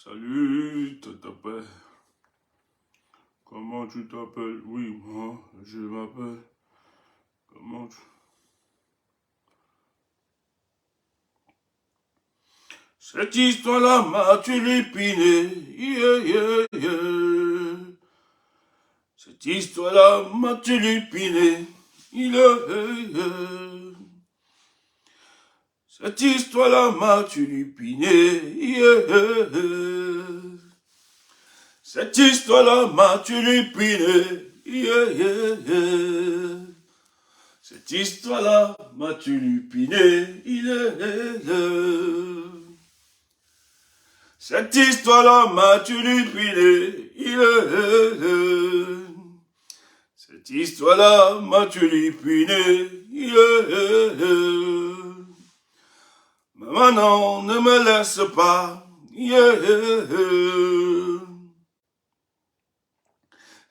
Salut, tu t'appelles? Comment tu t'appelles? Oui, moi, je m'appelle. Comment tu... Cette histoire-là m'a tulipinée. Yeah, yeah, yeah. Cette histoire-là m'a tulipinée. Yeah, yeah. Cette histoire-là m'a tulipinée. Yeah, yeah. Cette histoire-là m'a tulipinée. Yeah, yeah, yeah. Cette histoire-là m'a tulupiné, Cette histoire-là m'a tulupiné, Cette histoire-là m'a tulupiné, Maman, non, ne me laisse pas,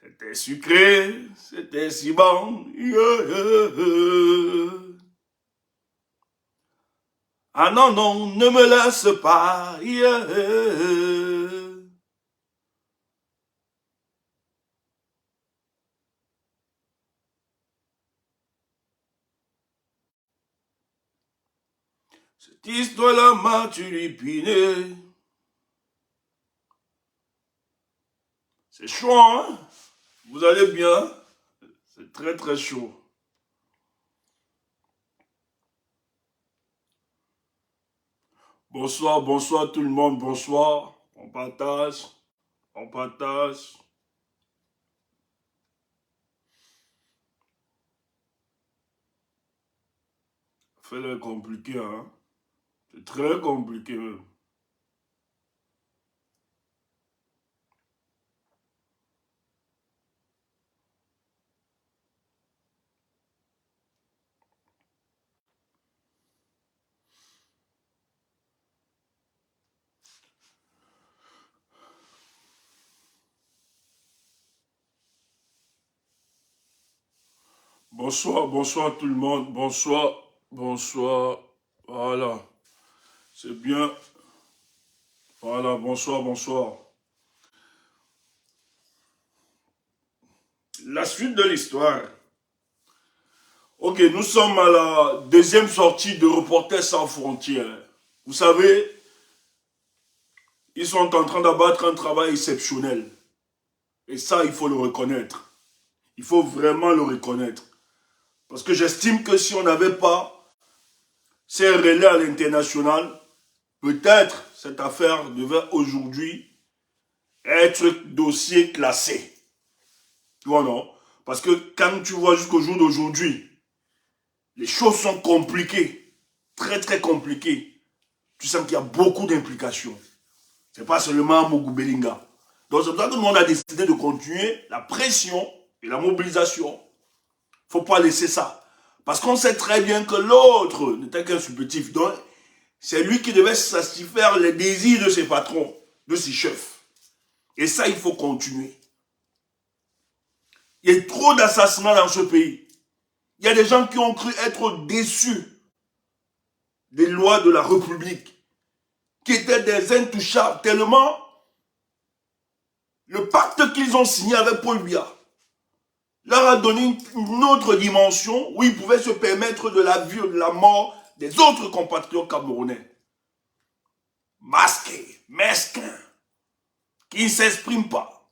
C'était sucré, c'était si bon, Ah non, non, ne me laisse pas. Cette histoire-là m'a tulupiné. C'est chaud, hein? Vous allez bien? C'est très, très chaud. Bonsoir, bonsoir tout le monde, bonsoir. On partage, on partage. Fais-le compliqué, hein? C'est très compliqué même. Bonsoir, bonsoir tout le monde. Bonsoir, bonsoir. Voilà. C'est bien. Voilà, bonsoir, bonsoir. La suite de l'histoire. Ok, nous sommes à la deuxième sortie de Reporters sans frontières. Vous savez, ils sont en train d'abattre un travail exceptionnel. Et ça, il faut le reconnaître. Il faut vraiment le reconnaître. Parce que j'estime que si on n'avait pas ces relais à l'international, peut-être cette affaire devait aujourd'hui être dossier classé. Tu vois, non? Parce que quand tu vois jusqu'au jour d'aujourd'hui, les choses sont compliquées. Très, très compliquées. Tu sens qu'il y a beaucoup d'implications. Ce n'est pas seulement Mougou Belinga. Donc c'est pour ça que tout le monde a décidé de continuer la pression et la mobilisation. Il ne faut pas laisser ça. Parce qu'on sait très bien que l'autre n'était qu'un supplétif. Donc c'est lui qui devait satisfaire les désirs de ses patrons, de ses chefs. Et ça, il faut continuer. Il y a trop d'assassinats dans ce pays. Il y a des gens qui ont cru être déçus des lois de la République, qui étaient des intouchables, tellement le pacte qu'ils ont signé avec Paul Biya leur a donné une autre dimension où ils pouvaient se permettre de la vie ou de la mort des autres compatriotes camerounais. Masqués, mesquins, qui ne s'expriment pas,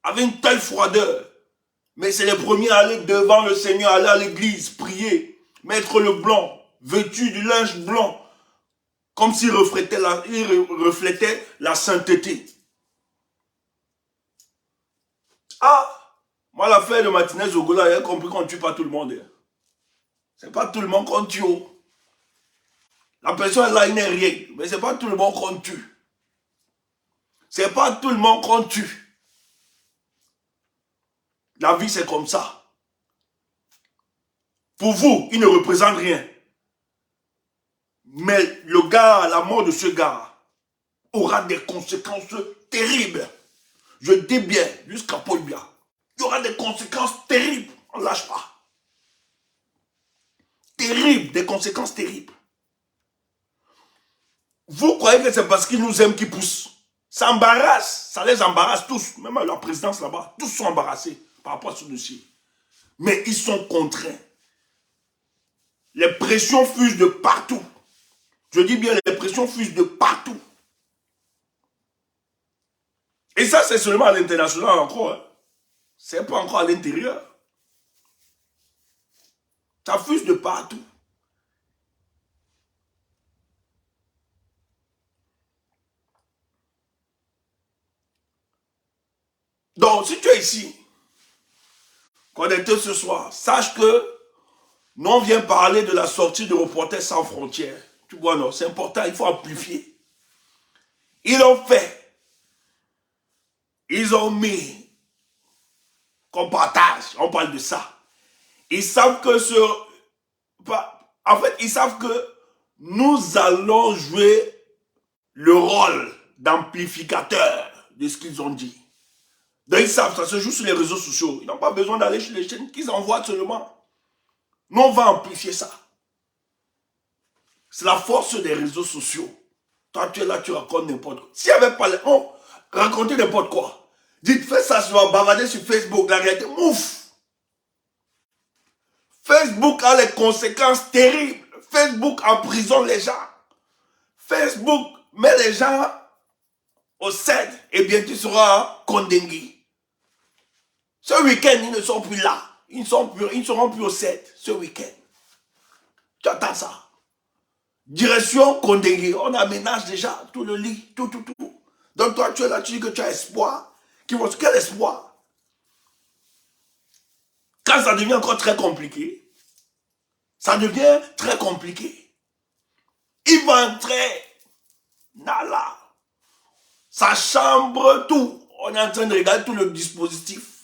avec une telle froideur. Mais c'est les premiers à aller devant le Seigneur, aller à l'église, prier, mettre le blanc, vêtu du linge blanc, comme s'il reflétait la sainteté. Ah! Moi, l'affaire de Martinez Zogola, j'ai compris qu'on ne tue pas tout le monde. C'est pas tout le monde qu'on tue. La personne là, il n'est rien. Mais c'est pas tout le monde qu'on tue. C'est pas tout le monde qu'on tue. La vie, c'est comme ça. Pour vous, il ne représente rien. Mais le gars, la mort de ce gars, aura des conséquences terribles. Je dis bien, jusqu'à Paul Biya. Il y aura des conséquences terribles. On ne lâche pas. Terribles, des conséquences terribles. Vous croyez que c'est parce qu'il nous aime qu'il pousse? Ça embarrasse, ça les embarrasse tous. Même à la présidence là-bas, tous sont embarrassés par rapport à ce dossier. Mais ils sont contraints. Les pressions fusent de partout. Je dis bien, les pressions fusent de partout. Et ça, c'est seulement à l'international encore. Hein. C'est pas encore à l'intérieur. Ça fuse de partout. Donc, si tu es ici, connecté ce soir, sache que nous, on vient parler de la sortie de Reporters sans frontières. Tu vois, non, c'est important, il faut amplifier. Ils l'ont fait. Ils ont mis qu'on partage, on parle de ça. Ils savent que en fait, ils savent que nous allons jouer le rôle d'amplificateur de ce qu'ils ont dit. Donc ils savent, ça se joue sur les réseaux sociaux. Ils n'ont pas besoin d'aller sur les chaînes qu'ils envoient seulement. Nous, on va amplifier ça. C'est la force des réseaux sociaux. Toi, tu es là, tu racontes n'importe quoi. S'il n'y avait pas les... On racontait n'importe quoi. Dites, fais ça, tu vas bavarder sur Facebook. La réalité, ouf. Facebook a les conséquences terribles. Facebook emprisonne les gens. Facebook met les gens au CED. Et bien, tu seras condamné. Ce week-end, ils ne sont plus là. Ils ne seront plus au CED ce week-end. Tu attends ça. Direction Condé, on aménage déjà tout le lit, tout. Donc toi, tu es là, tu dis que tu as espoir. Quel espoir? Quand ça devient encore très compliqué, ça devient très compliqué. Il va entrer, Nala, sa chambre, tout. On est en train de regarder tout le dispositif.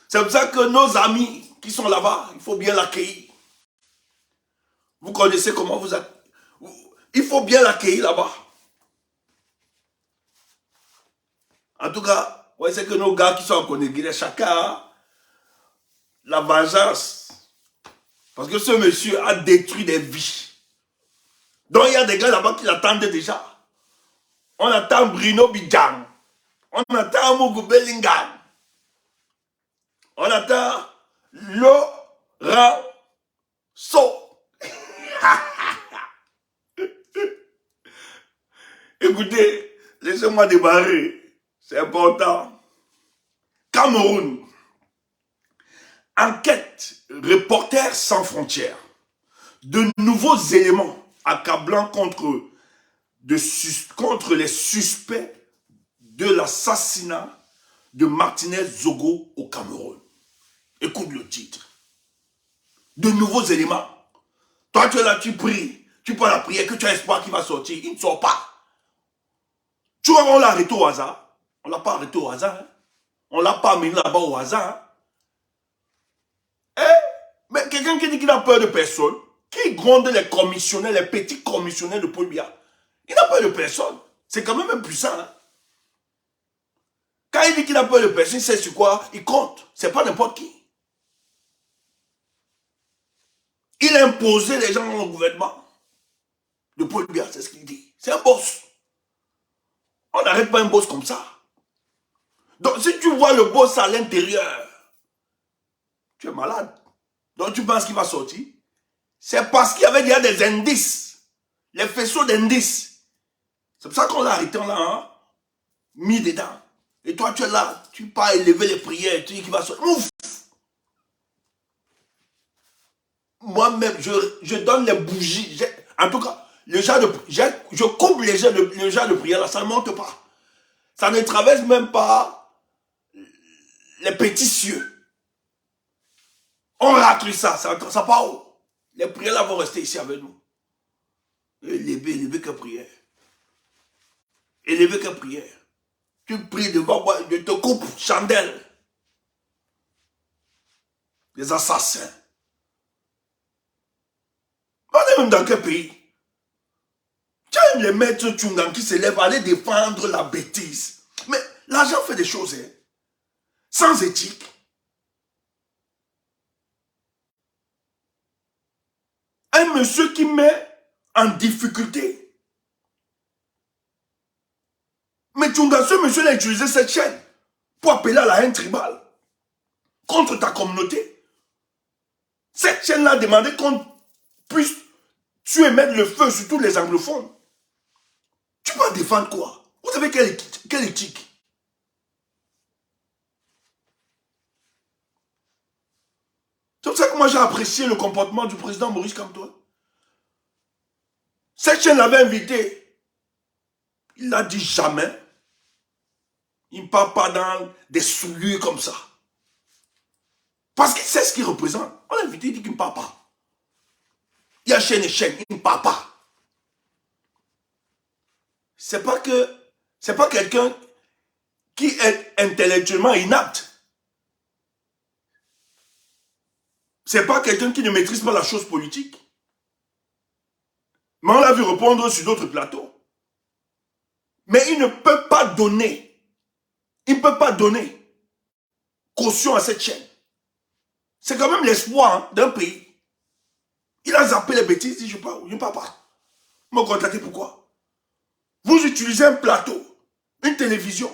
C'est pour ça que nos amis qui sont là-bas, il faut bien l'accueillir. Vous connaissez comment vous... Il faut bien l'accueillir là-bas. En tout cas, ouais, c'est que nos gars qui sont en Conégui, chacun a la vengeance. Parce que ce monsieur a détruit des vies. Donc il y a des gars là-bas qui l'attendent déjà. On attend Bruno Bidjan. On attend Mougou Bellingham. On attend Laurent So. Écoutez, laissez-moi démarrer. C'est important. Cameroun. Enquête. Reporters sans frontières. De nouveaux éléments accablants contre les suspects de l'assassinat de Martinez Zogo au Cameroun. Écoute le titre. De nouveaux éléments. Toi, tu es là, tu pries. Tu peux la prière que tu as espoir qu'il va sortir. Il ne sort pas. Tu vois, on l'a arrêté au hasard. On ne l'a pas arrêté au hasard. Hein. On ne l'a pas amené là-bas au hasard. Hein. Mais quelqu'un qui dit qu'il n'a peur de personne, qui gronde les commissionnaires, les petits commissionnaires de Paul Biya, il n'a peur de personne. C'est quand même impuissant. Hein. Quand il dit qu'il n'a peur de personne, il sait sur quoi il compte. C'est pas n'importe qui. Il a imposé les gens dans le gouvernement de Paul Biya, c'est ce qu'il dit. C'est un boss. On n'arrête pas un boss comme ça. Donc si tu vois le boss à l'intérieur, tu es malade. Donc tu penses qu'il va sortir? C'est parce qu'il y avait déjà des indices. Les faisceaux d'indices. C'est pour ça qu'on l'a arrêté, on l'a mis dedans. Et toi tu es là, tu pars élever les prières, tu dis qu'il va sortir. Ouf! Moi-même, je donne les bougies. En tout cas, je coupe le genre de prière là, ça ne monte pas. Ça ne traverse même pas les petits cieux. On racle ça, ça part où? Les prières là vont rester ici avec nous. Élever que prière. Élever que prière. Tu pries devant moi, je te coupe chandelle. Les assassins. On est même dans quel pays? Tu aimes les maîtres Tchungan qui se lèvent à aller défendre la bêtise. Mais l'argent fait des choses, hein, sans éthique. Un monsieur qui met en difficulté Tchunga, ce monsieur a utilisé cette chaîne pour appeler à la haine tribale contre ta communauté. Cette chaîne-là a demandé qu'on puisse tuer et mettre le feu sur tous les anglophones. Tu peux défendre quoi? Vous avez quelle éthique? C'est pour ça que moi j'ai apprécié le comportement du président Maurice Kamto. Cette chaîne l'avait invité. Il n'a dit jamais. Il ne part pas dans des souliers comme ça. Parce qu'il sait ce qu'il représente. On l'a invité, il dit qu'il ne part pas. Il y a chaîne et chaîne, il ne part pas. C'est pas quelqu'un qui est intellectuellement inapte. C'est pas quelqu'un qui ne maîtrise pas la chose politique. Mais on l'a vu répondre sur d'autres plateaux. Mais il ne peut pas donner. Il ne peut pas donner caution à cette chaîne. C'est quand même l'espoir d'un pays. Il a zappé les bêtises, il dit je ne pars pas. Vous me contactez pourquoi? Vous utilisez un plateau, une télévision,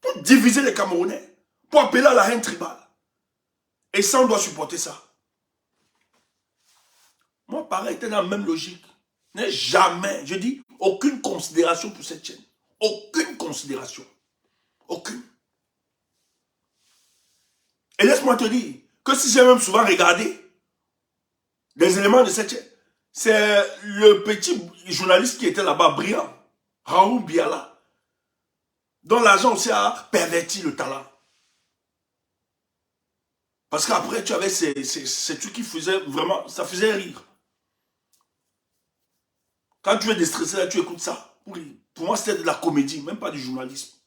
pour diviser les Camerounais, pour appeler à la haine tribale. Et ça, on doit supporter ça. Moi, pareil, t'es dans la même logique. N'ai jamais, je dis, aucune considération pour cette chaîne. Aucune considération. Aucune. Et laisse-moi te dire que si j'ai même souvent regardé des éléments de cette chaîne, c'est le petit journaliste qui était là-bas, brillant, Raoul Biala, dont l'agent aussi a perverti le talent. Parce qu'après, tu avais ces trucs qui faisaient vraiment, ça faisait rire. Quand tu es déstressé, là, tu écoutes ça. Pour moi, c'était de la comédie, même pas du journalisme.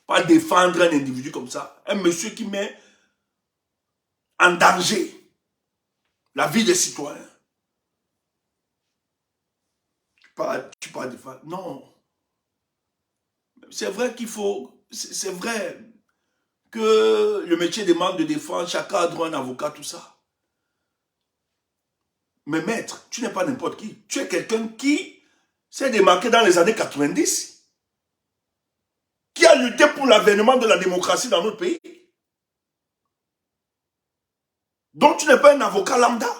Pas défendre un individu comme ça. Un monsieur qui met en danger la vie des citoyens. Tu parles défendre. Non. C'est vrai qu'il faut... C'est vrai que le métier demande de défendre, chacun a droit à un avocat, tout ça. Mais maître, tu n'es pas n'importe qui. Tu es quelqu'un qui s'est démarqué dans les années 90, qui a lutté pour l'avènement de la démocratie dans notre pays. Donc tu n'es pas un avocat lambda.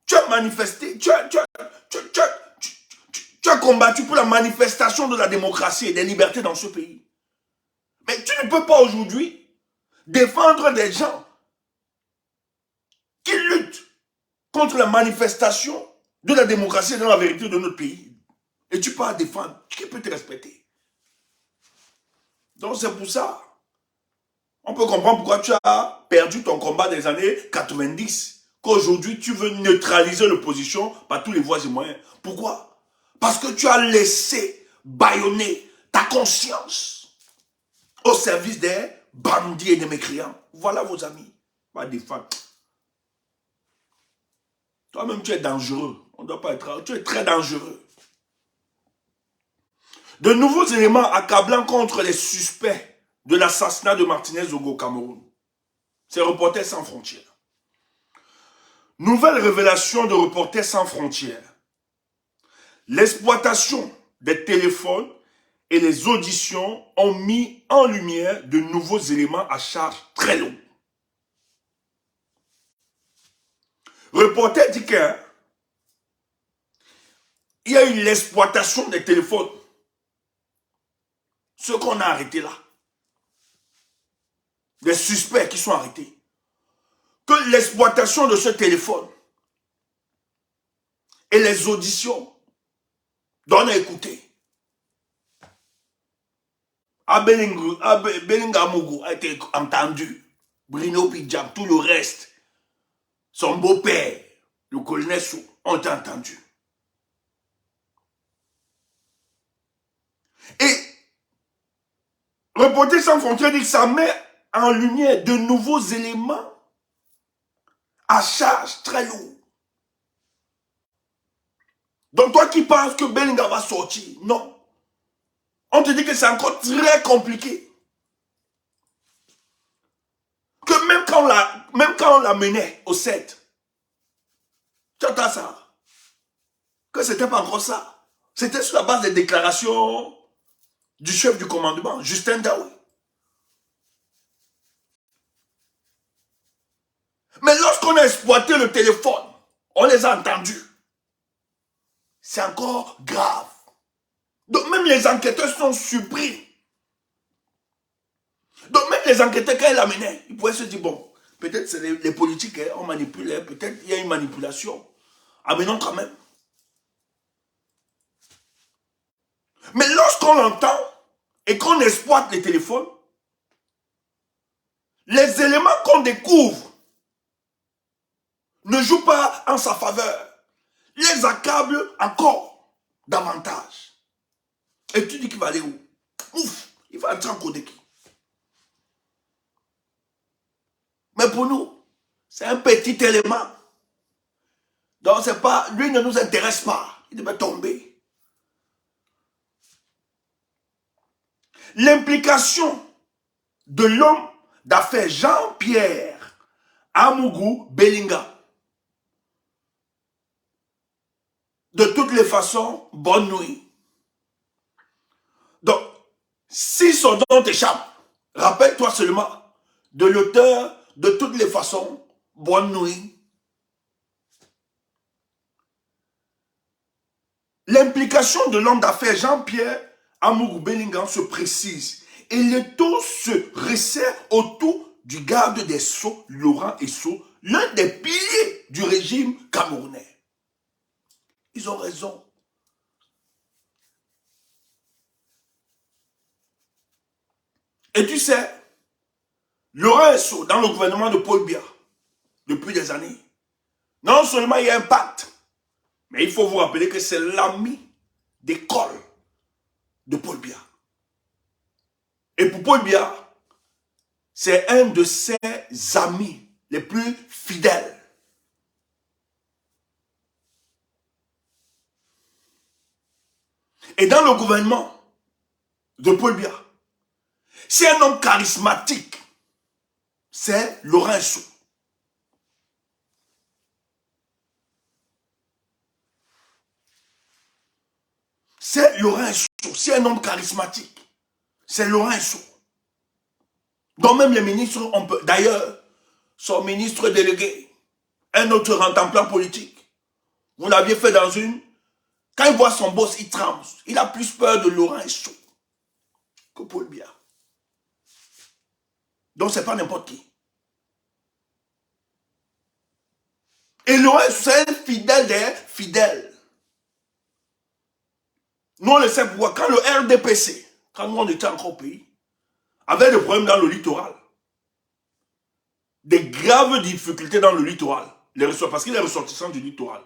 Tu as manifesté, tu as combattu pour la manifestation de la démocratie et des libertés dans ce pays. Mais tu ne peux pas aujourd'hui défendre des gens qui luttent contre la manifestation de la démocratie et de la vérité de notre pays. Et tu peux la défendre. Qui peut te respecter? Donc c'est pour ça. On peut comprendre pourquoi tu as perdu ton combat des années 90. Qu'aujourd'hui tu veux neutraliser l'opposition par tous les voies et moyens. Pourquoi? Parce que tu as laissé bâillonner ta conscience au service des bandits et des mécréants. Voilà vos amis. Pas des femmes. Toi-même, tu es dangereux. On ne doit pas être... Tu es très dangereux. De nouveaux éléments accablants contre les suspects de l'assassinat de Martinez Zogo au Cameroun. C'est Reporters sans frontières. Nouvelle révélation de Reporters sans frontières. L'exploitation des téléphones et les auditions ont mis en lumière de nouveaux éléments à charge très lourds. Reporter dit qu'il y a eu l'exploitation des téléphones. Ce qu'on a arrêté là. Des suspects qui sont arrêtés. Que l'exploitation de ce téléphone et les auditions donnent à écouter. Belingamougou a été entendu. Bruno Pidjam, tout le reste. Son beau-père, le colonel Sou, ont été entendus. Et Reporters sans frontières dit que ça met en lumière de nouveaux éléments à charge très lourd. Donc toi qui penses que Belinga va sortir, non. On te dit que c'est encore très compliqué. Que même quand on la menait au 7, Tu entends ça? Que c'était pas encore ça. C'était sur la base des déclarations du chef du commandement, Justin Daoui. Mais lorsqu'on a exploité le téléphone, on les a entendus. C'est encore grave. Donc même les enquêteurs sont surpris. Donc même les enquêteurs, quand ils l'amenaient, ils pouvaient se dire, bon, peut-être c'est les politiques, on manipule, peut-être il y a une manipulation. Amenons quand même. Mais lorsqu'on l'entend et qu'on exploite les téléphones, les éléments qu'on découvre ne jouent pas en sa faveur. Les accablent encore davantage. Et tu dis qu'il va aller où? Ouf, il va entrer en Kodeki. Mais pour nous, c'est un petit élément. Donc c'est pas, lui ne nous intéresse pas. Il devait tomber. L'implication de l'homme d'affaires Jean-Pierre Amougou Belinga. De toutes les façons, bonne nuit. Donc, si son nom t'échappe, rappelle-toi seulement de l'auteur de toutes les façons, bonne nuit. L'implication de l'homme d'affaires Jean-Pierre Amougou Belinga se précise et le tout se resserre autour du garde des Sceaux, Laurent Esso, l'un des piliers du régime camerounais. Ils ont raison. Et tu sais, Laurent Esso, dans le gouvernement de Paul Biya, depuis des années, non seulement il y a un pacte, mais il faut vous rappeler que c'est l'ami d'école de Paul Biya. Et pour Paul Biya, c'est un de ses amis les plus fidèles. Et dans le gouvernement de Paul Biya, c'est un homme charismatique. C'est Laurent Esso. C'est Laurent Esso. C'est un homme charismatique. C'est Laurent Esso. Donc même les ministres, on peut. D'ailleurs, son ministre délégué, un autre rentemplant politique, vous l'aviez fait dans une. Quand il voit son boss, il tremble. Il a plus peur de Laurent Esso que Paul Biya. Donc c'est pas n'importe qui. Et Laurent Esso, c'est un fidèle des fidèles. Nous on le sait pourquoi. Quand le RDPC, quand on était encore au pays, avait des problèmes dans le littoral, des graves difficultés dans le littoral, parce qu'il est ressortissant du littoral.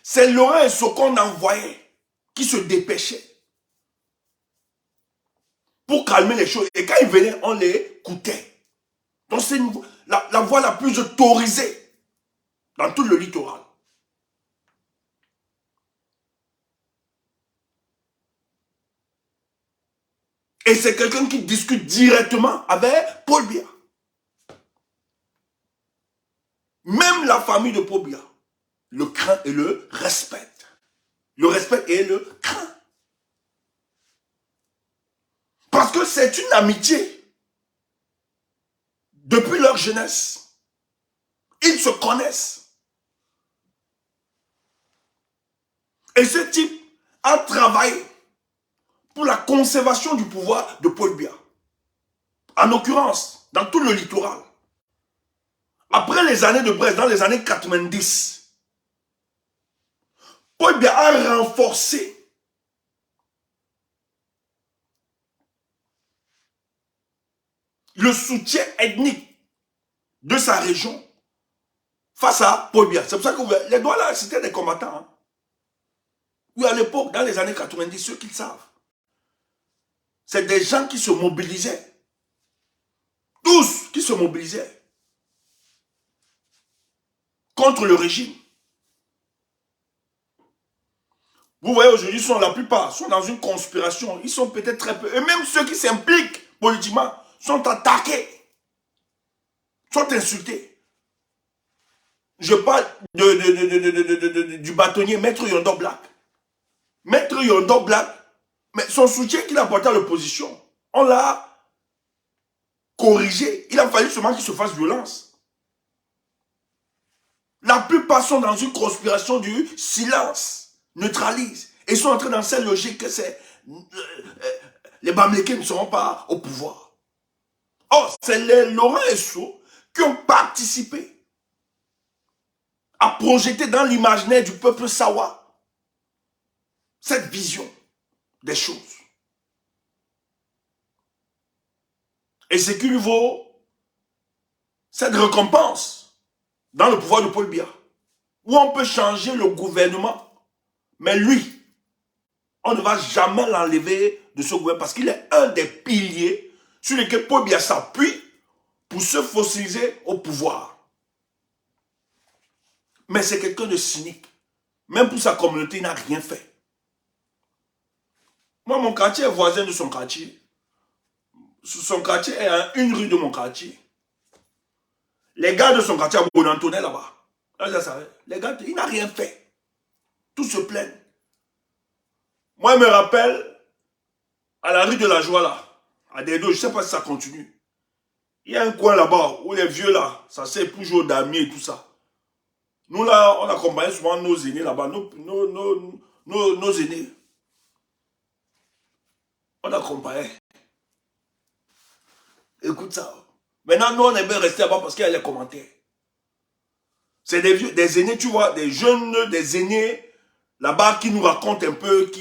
C'est Laurent Esso qu'on envoyait, qui se dépêchait pour calmer les choses. Et quand ils venaient, on les écoutait. Donc c'est la voie la plus autorisée dans tout le littoral. Et c'est quelqu'un qui discute directement avec Paul Biya. Même la famille de Paul Biya le craint et le respecte. Le respecte et le craint. Parce que c'est une amitié. Depuis leur jeunesse, ils se connaissent. Et ce type a travaillé pour la conservation du pouvoir de Paul Biya. En l'occurrence, dans tout le littoral. Après les années de Brest, dans les années 90, Paul Biya a renforcé le soutien ethnique de sa région face à Paul Biya. C'est pour ça que les Douala, c'était des combattants. Hein. Oui, à l'époque, dans les années 90, ceux qui le savent, c'est des gens qui se mobilisaient. Tous qui se mobilisaient contre le régime. Vous voyez, aujourd'hui, la plupart sont dans une conspiration. Ils sont peut-être très peu. Et même ceux qui s'impliquent politiquement sont attaqués, sont insultés. Je parle du bâtonnier Maître Yondo Black. Maître Yondo Black, mais son soutien qu'il a apporté à l'opposition, on l'a corrigé. Il a fallu seulement qu'il se fasse violence. La plupart sont dans une conspiration du silence, neutralise. Et ils sont entrés dans cette logique que c'est les Bamileke ne seront pas au pouvoir. Or, c'est les Laurent Esso qui ont participé à projeter dans l'imaginaire du peuple Sawa cette vision des choses. Et ce qui lui vaut cette récompense dans le pouvoir de Paul Biya, où on peut changer le gouvernement, mais lui, on ne va jamais l'enlever de ce gouvernement parce qu'il est un des piliers sur lesquels Paul Biya s'appuie pour se fossiliser au pouvoir. Mais c'est quelqu'un de cynique. Même pour sa communauté, il n'a rien fait. Moi, mon quartier est voisin de son quartier. Son quartier est à une rue de mon quartier. Les gars de son quartier à Bonantonnet là-bas. Les gars, il n'a rien fait. Tous se plaignent. Moi, je me rappelle, à la rue de la Joie là, à Dedo, je ne sais pas si ça continue. Il y a un coin là-bas où les vieux là, ça c'est pour jouer au damier et tout ça. Nous là, on accompagnait souvent nos aînés là-bas, nos aînés. On accompagnait. Écoute ça. Maintenant, nous, on est bien resté là-bas parce qu'il y a les commentaires. C'est des vieux, des aînés, tu vois, des jeunes, des aînés là-bas qui nous racontent un peu,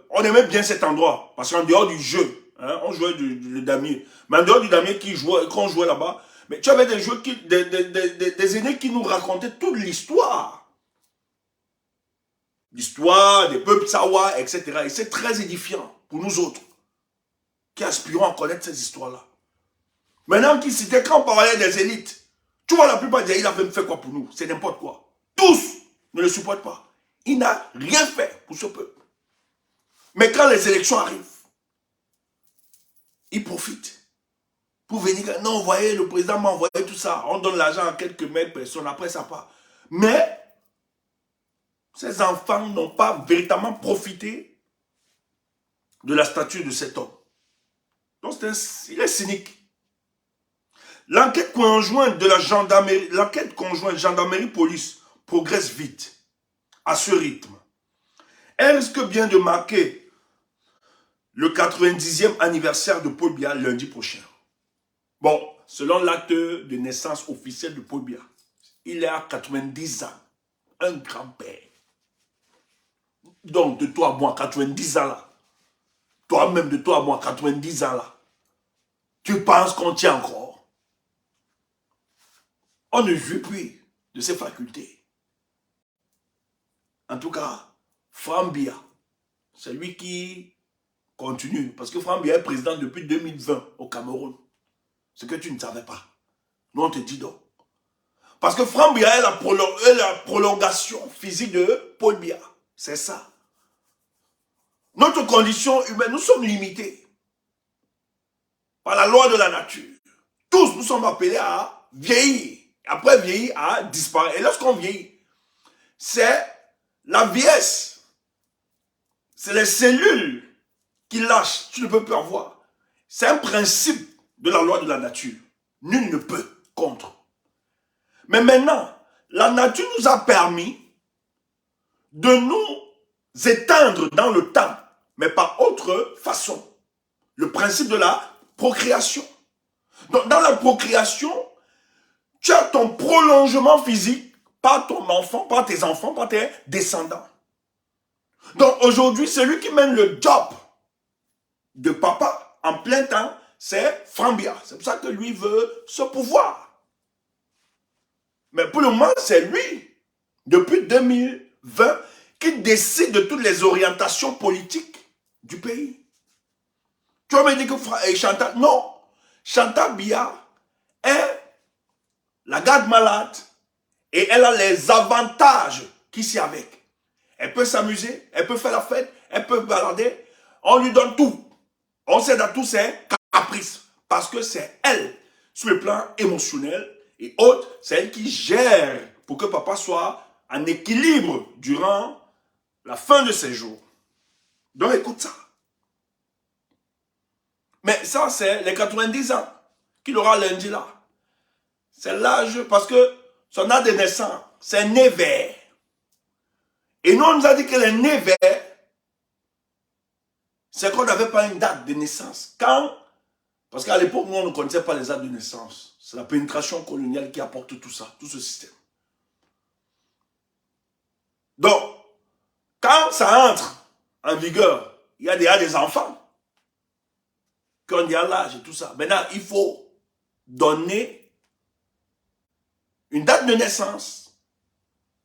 on aimait bien cet endroit. Parce qu'en dehors du jeu, hein, on jouait le damier. Mais en dehors du damier quand on jouait là-bas, mais tu avais des jeux des aînés qui nous racontaient toute l'histoire. L'histoire des peuples Sawa, etc. Et c'est très édifiant pour nous autres qui aspirons à connaître ces histoires-là. Maintenant, c'était quand on parlait des élites, tu vois, la plupart des élites, il a même fait quoi pour nous? C'est n'importe quoi. Tous ne le supportent pas. Il n'a rien fait pour ce peuple. Mais quand les élections arrivent, il profite pour venir. Non, vous voyez, le président m'a envoyé tout ça. On donne l'argent à quelques mille personnes, après ça part. Mais ces enfants n'ont pas véritablement profité de la statue de cet homme. Donc, il est cynique. L'enquête conjointe de la gendarmerie, gendarmerie-police progresse vite, à ce rythme. Elle risque bien de marquer le 90e anniversaire de Paul Biya lundi prochain. Bon, selon l'acte de naissance officiel de Paul Biya, il est à 90 ans, un grand-père. Donc, de toi à moi, 90 ans là, toi-même de toi à moi, 90 ans là, tu penses qu'on tient encore? On ne jouit plus de ses facultés. En tout cas, Franck Biya, c'est lui qui continue. Parce que Franck Biya est président depuis 2020 au Cameroun. Ce que tu ne savais pas. Nous, on te dit donc. Parce que Franck Biya est la prolongation physique de Paul Biya. C'est ça. Notre condition humaine, nous sommes limités par la loi de la nature. Tous, nous sommes appelés à vieillir. Après vieillir, à disparaître. Et lorsqu'on vieillit, c'est la vieillesse. C'est les cellules qui lâchent. Tu ne peux plus en voir. C'est un principe de la loi de la nature. Nul ne peut contre. Mais maintenant, la nature nous a permis de nous éteindre dans le temps, mais par autre façon. Le principe de la procréation. Donc, dans la procréation, tu as ton prolongement physique par ton enfant, par tes enfants, par tes descendants. Donc aujourd'hui, celui qui mène le job de papa en plein temps, c'est Franck Biya. C'est pour ça que lui veut ce pouvoir. Mais pour le moment, c'est lui, depuis 2020, qui décide de toutes les orientations politiques du pays. Tu vas me dire que Chantal, non. Chantal Biya est la garde malade et elle a les avantages qui s'y avec. Elle peut s'amuser, elle peut faire la fête, elle peut balader. On lui donne tout. On cède à tous ses caprices. Parce que c'est elle, sur le plan émotionnel et autres, c'est elle qui gère pour que papa soit en équilibre durant la fin de ses jours. Donc écoute ça. Mais ça, c'est les 90 ans qu'il aura lundi là. C'est l'âge, parce que son âge de naissance, c'est un nez vert. Et nous, on nous a dit que le nez vert, c'est qu'on n'avait pas une date de naissance. Quand, parce qu'à l'époque, nous, on ne connaissait pas les dates de naissance. C'est la pénétration coloniale qui apporte tout ça, tout ce système. Donc, quand ça entre en vigueur, il y a déjà des enfants qui ont déjà l'âge et tout ça. Maintenant, il faut donner une date de naissance.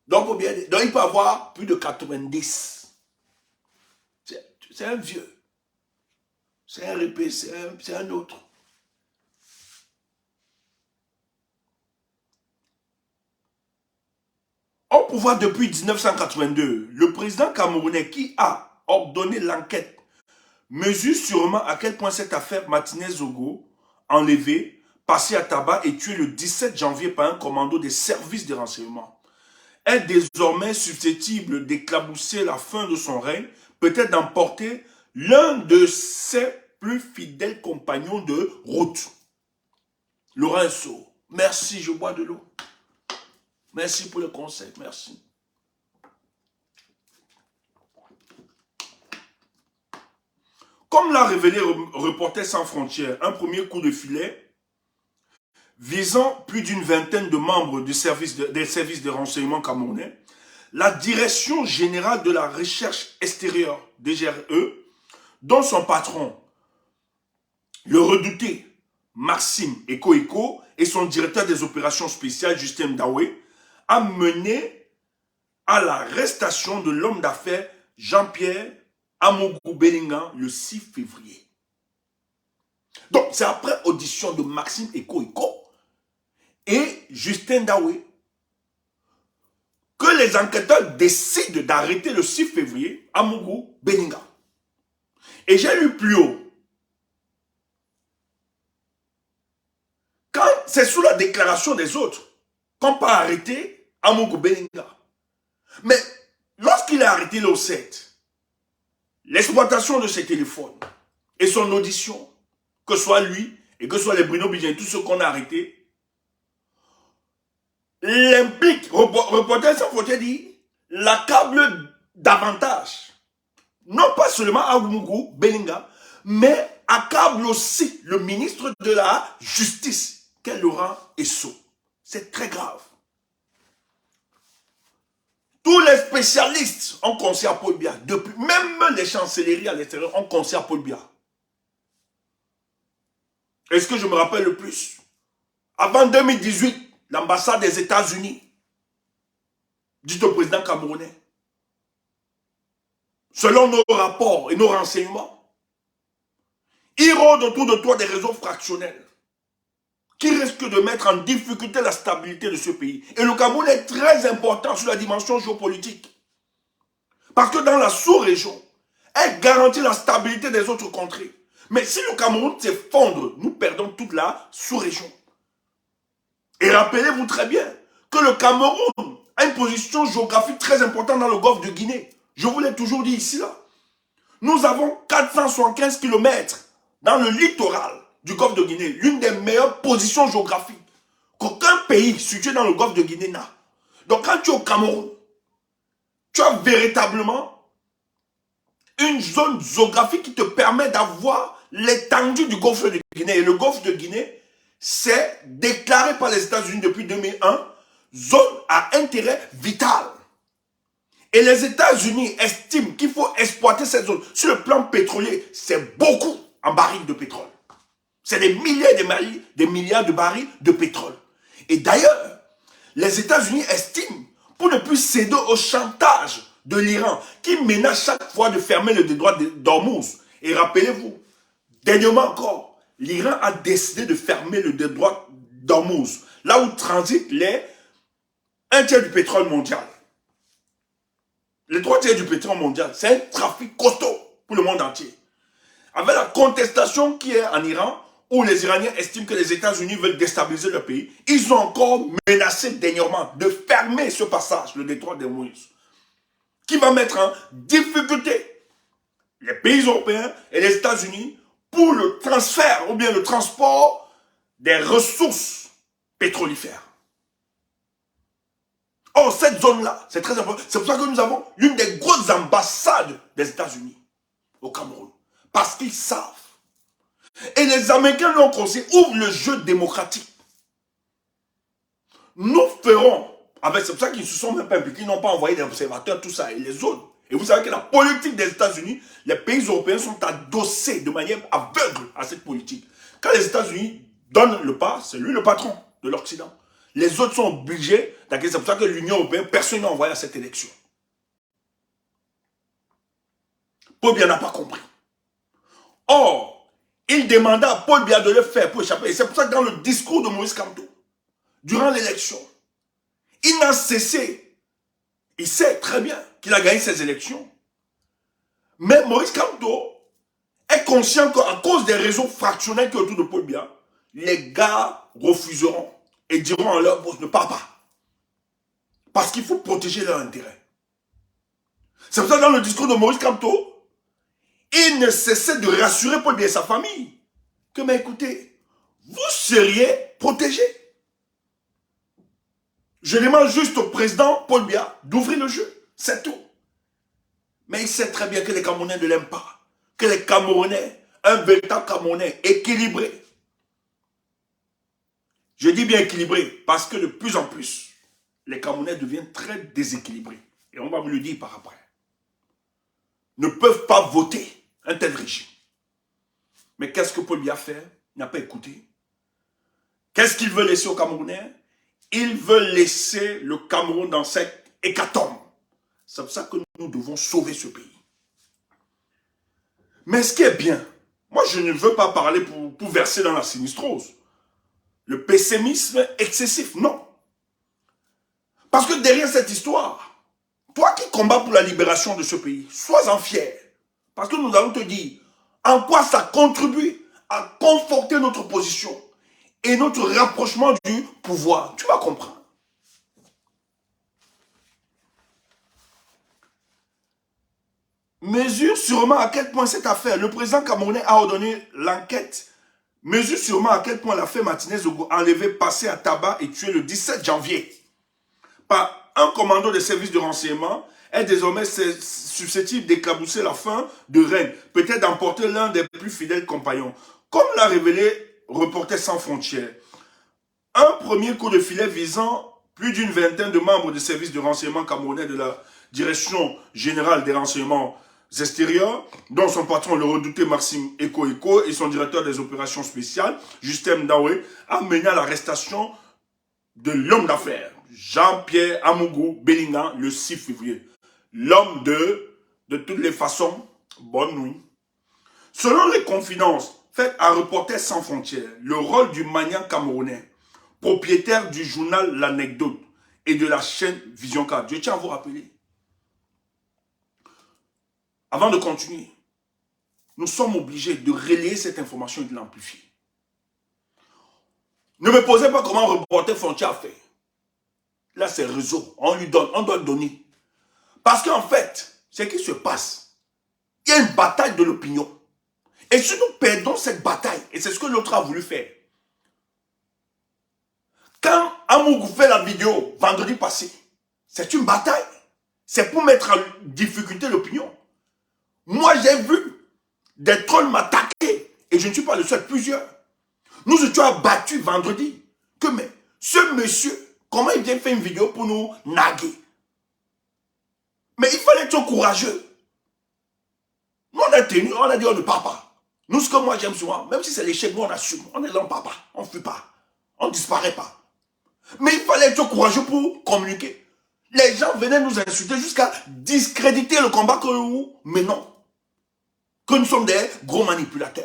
Donc il peut avoir plus de 90. C'est un vieux. C'est un répé, c'est un autre. Au pouvoir depuis 1982, le président camerounais qui a ordonné l'enquête mesure sûrement à quel point cette affaire Martinez Zogo, enlevé, passé à tabac et tué le 17 janvier par un commando des services de renseignement, est désormais susceptible d'éclabousser la fin de son règne, peut-être d'emporter l'un de ses plus fidèles compagnons de route. Lorenzo, merci, je bois de l'eau. Merci pour le conseil, merci. Comme l'a révélé Reporters sans frontières, un premier coup de filet visant plus d'une vingtaine de membres des services de renseignement camerounais, la Direction générale de la recherche extérieure, DGRE, dont son patron, le redouté Maxime Eko et son directeur des opérations spéciales, Justin Mdawe, a mené à l'arrestation de l'homme d'affaires Jean-Pierre Amougou Bellinga le 6 février. Donc, c'est après audition de Maxime Eko et Justin Mdawe que les enquêteurs décident d'arrêter le 6 février Amougou Bellinga. Et j'ai lu plus haut. Quand c'est sous la déclaration des autres qu'on peut arrêter Amougou Bellinga. Mais lorsqu'il est arrêté le 7, l'exploitation de ses téléphones et son audition, que ce soit lui et que ce soit les Bruno Bidjan, tous ceux qu'on a arrêtés, l'implique, Reporters sans frontières dit, l'accable davantage. Non pas seulement Amougou Bellinga, mais accable aussi le ministre de la Justice, qu'est Laurent Esso. C'est très grave. Tous les spécialistes ont conseillé à Paul Biya, même les chancelleries à l'extérieur ont conseillé à Paul Biya. Est-ce que je me rappelle le plus? Avant 2018, l'ambassade des États-Unis dit au président camerounais, selon nos rapports et nos renseignements, il rôde autour de toi des réseaux fractionnels qui risquent de mettre en difficulté la stabilité de ce pays. Et le Cameroun est très important sur la dimension géopolitique. Parce que dans la sous-région, elle garantit la stabilité des autres contrées. Mais si le Cameroun s'effondre, nous perdons toute la sous-région. Et rappelez-vous très bien que le Cameroun a une position géographique très importante dans le golfe de Guinée. Je vous l'ai toujours dit ici, là. Nous avons 475 km dans le littoral du golfe de Guinée, l'une des meilleures positions géographiques qu'aucun pays situé dans le golfe de Guinée n'a. Donc quand tu es au Cameroun, tu as véritablement une zone géographique qui te permet d'avoir l'étendue du golfe de Guinée. Et le golfe de Guinée, c'est déclaré par les États-Unis depuis 2001, zone à intérêt vital. Et les États-Unis estiment qu'il faut exploiter cette zone. Sur le plan pétrolier, c'est beaucoup en barils de pétrole. C'est des milliers des milliards de barils de pétrole. Et d'ailleurs, les États-Unis estiment, pour ne plus céder au chantage de l'Iran, qui menace chaque fois de fermer le détroit d'Ormuz. Et rappelez-vous, dernièrement encore, l'Iran a décidé de fermer le détroit d'Ormuz, là où transitent un tiers du pétrole mondial. Les 3/4 du pétrole mondial, c'est un trafic costaud pour le monde entier. Avec la contestation qui est en Iran, où les Iraniens estiment que les États-Unis veulent déstabiliser le pays, ils ont encore menacé dernièrement de fermer ce passage, le détroit d'Ormuz, qui va mettre en difficulté les pays européens et les États-Unis pour le transfert ou bien le transport des ressources pétrolifères. Or, cette zone-là, c'est très important. C'est pour ça que nous avons l'une des grosses ambassades des États-Unis au Cameroun. Parce qu'ils savent. Et les Américains l'ont conseillé, ouvrent le jeu démocratique. Nous ferons, c'est pour ça qu'ils ne se sont même pas impliqués, ils n'ont pas envoyé des observateurs, tout ça, et les autres. Et vous savez que la politique des États-Unis, les pays européens sont adossés de manière aveugle à cette politique. Quand les États-Unis donnent le pas, c'est lui le patron de l'Occident. Les autres sont obligés d'accueillir. C'est pour ça que l'Union européenne, personne n'a envoyé à cette élection. Paul Biya n'a pas compris. Or, il demanda à Paul Biya de le faire pour échapper. Et c'est pour ça que dans le discours de Maurice Kamto, durant l'élection, il n'a cessé. Il sait très bien qu'il a gagné ces élections. Mais Maurice Kamto est conscient qu'à cause des réseaux fractionnels qui sont autour de Paul Biya, les gars refuseront et diront à leur boss, ne pars pas. Parce qu'il faut protéger leur intérêt. C'est pour ça que dans le discours de Maurice Kamto, il ne cessait de rassurer Paul Biya et sa famille. Que, mais écoutez, vous seriez protégés. Je demande juste au président Paul Biya d'ouvrir le jeu. C'est tout. Mais il sait très bien que les Camerounais ne l'aiment pas. Que les Camerounais, un véritable Camerounais équilibré. Je dis bien équilibré parce que de plus en plus, les Camerounais deviennent très déséquilibrés. Et on va vous le dire par après. Ne peuvent pas voter un tel régime. Mais qu'est-ce que Paul Biya fait? Il n'a pas écouté. Qu'est-ce qu'il veut laisser aux Camerounais? Il veut laisser le Cameroun dans cette hécatombe. C'est pour ça que nous devons sauver ce pays. Mais ce qui est bien, moi je ne veux pas parler pour verser dans la sinistrose. Le pessimisme excessif, non. Parce que derrière cette histoire, toi qui combats pour la libération de ce pays, sois-en fier. Parce que nous allons te dire en quoi ça contribue à conforter notre position et notre rapprochement du pouvoir. Tu vas comprendre. Mesure sûrement à quel point cette affaire, le président camerounais a ordonné l'enquête. Mesure sûrement à quel point l'affaire Martinez enlevé, passé à tabac et tué le 17 janvier par un commando des services de renseignement est désormais susceptible d'éclabousser la fin de règne, peut-être d'emporter l'un des plus fidèles compagnons. Comme l'a révélé Reporters sans frontières, un premier coup de filet visant plus d'une vingtaine de membres des services de renseignement camerounais de la Direction générale des renseignements extérieurs, dont son patron, le redouté Maxime Eko et son directeur des opérations spéciales, Justin Mdawe, a mené à l'arrestation de l'homme d'affaires, Jean-Pierre Amougou Bellinga, le 6 février. L'homme de toutes les façons, bonne nuit. Selon les confidences faites à Reporters sans frontières, le rôle du maniant camerounais, propriétaire du journal L'Anecdote et de la chaîne Vision 4, je tiens à vous rappeler. Avant de continuer, nous sommes obligés de relayer cette information et de l'amplifier. Ne me posez pas comment Reporters frontières a fait. Là, c'est réseau. On lui donne, on doit le donner. Parce qu'en fait, ce qui se passe, il y a une bataille de l'opinion. Et si nous perdons cette bataille, et c'est ce que l'autre a voulu faire, quand Amougou fait la vidéo vendredi passé, c'est une bataille. C'est pour mettre en difficulté l'opinion. Moi, j'ai vu des trolls m'attaquer. Et je ne suis pas le seul, plusieurs. Nous étions abattus vendredi. Que mais, ce monsieur, comment il vient faire une vidéo pour nous naguer? Mais il fallait être courageux. Nous, on a tenu, on a dit on ne part pas. Nous, ce que moi j'aime souvent, même si c'est l'échec, nous on assume. On est là, on ne part pas. On ne fuit pas. On ne disparaît pas. Mais il fallait être courageux pour communiquer. Les gens venaient nous insulter jusqu'à discréditer le combat que nous menons. Que nous sommes des gros manipulateurs.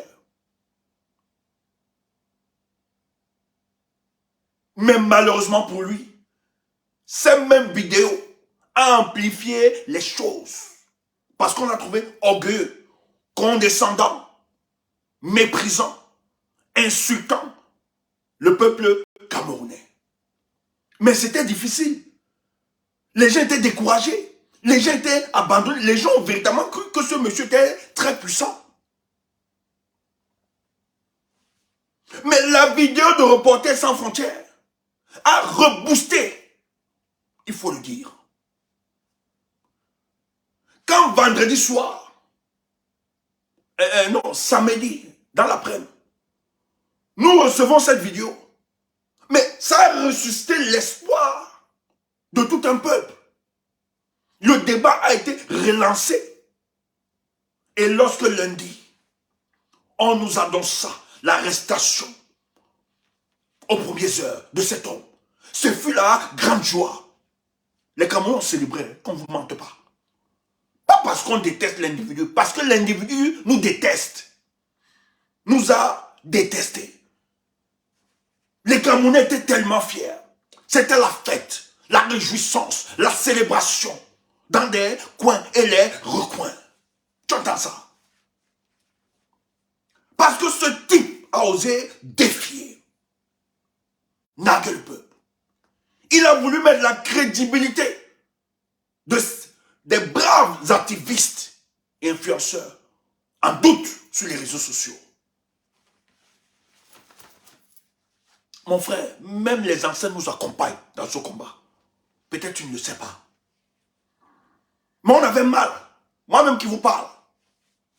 Mais malheureusement pour lui, cette même vidéo a amplifié les choses. Parce qu'on a trouvé orgueilleux, condescendant, méprisant, insultant le peuple camerounais. Mais c'était difficile. Les gens étaient découragés. Les gens étaient abandonnés. Les gens ont véritablement cru que ce monsieur était très puissant. Mais la vidéo de Reporters sans frontières a reboosté, il faut le dire. Quand vendredi soir, non, samedi, dans l'après-midi, nous recevons cette vidéo, mais ça a ressuscité l'espoir de tout un peuple. Le débat a été relancé. Et lorsque lundi, on nous annonça l'arrestation aux premières heures de cet homme, ce fut la grande joie. Les Camerounais ont célébré, qu'on ne vous mente pas. Pas parce qu'on déteste l'individu, parce que l'individu nous déteste. Nous a détestés. Les Camerounais étaient tellement fiers. C'était la fête, la réjouissance, la célébration dans des coins et les recoins. Tu entends ça? Parce que ce type a osé défier, narguer le peuple. Il a voulu mettre la crédibilité des braves activistes et influenceurs en doute sur les réseaux sociaux. Mon frère, même les anciens nous accompagnent dans ce combat. Peut-être tu ne le sais pas. Mais on avait mal. Moi-même qui vous parle.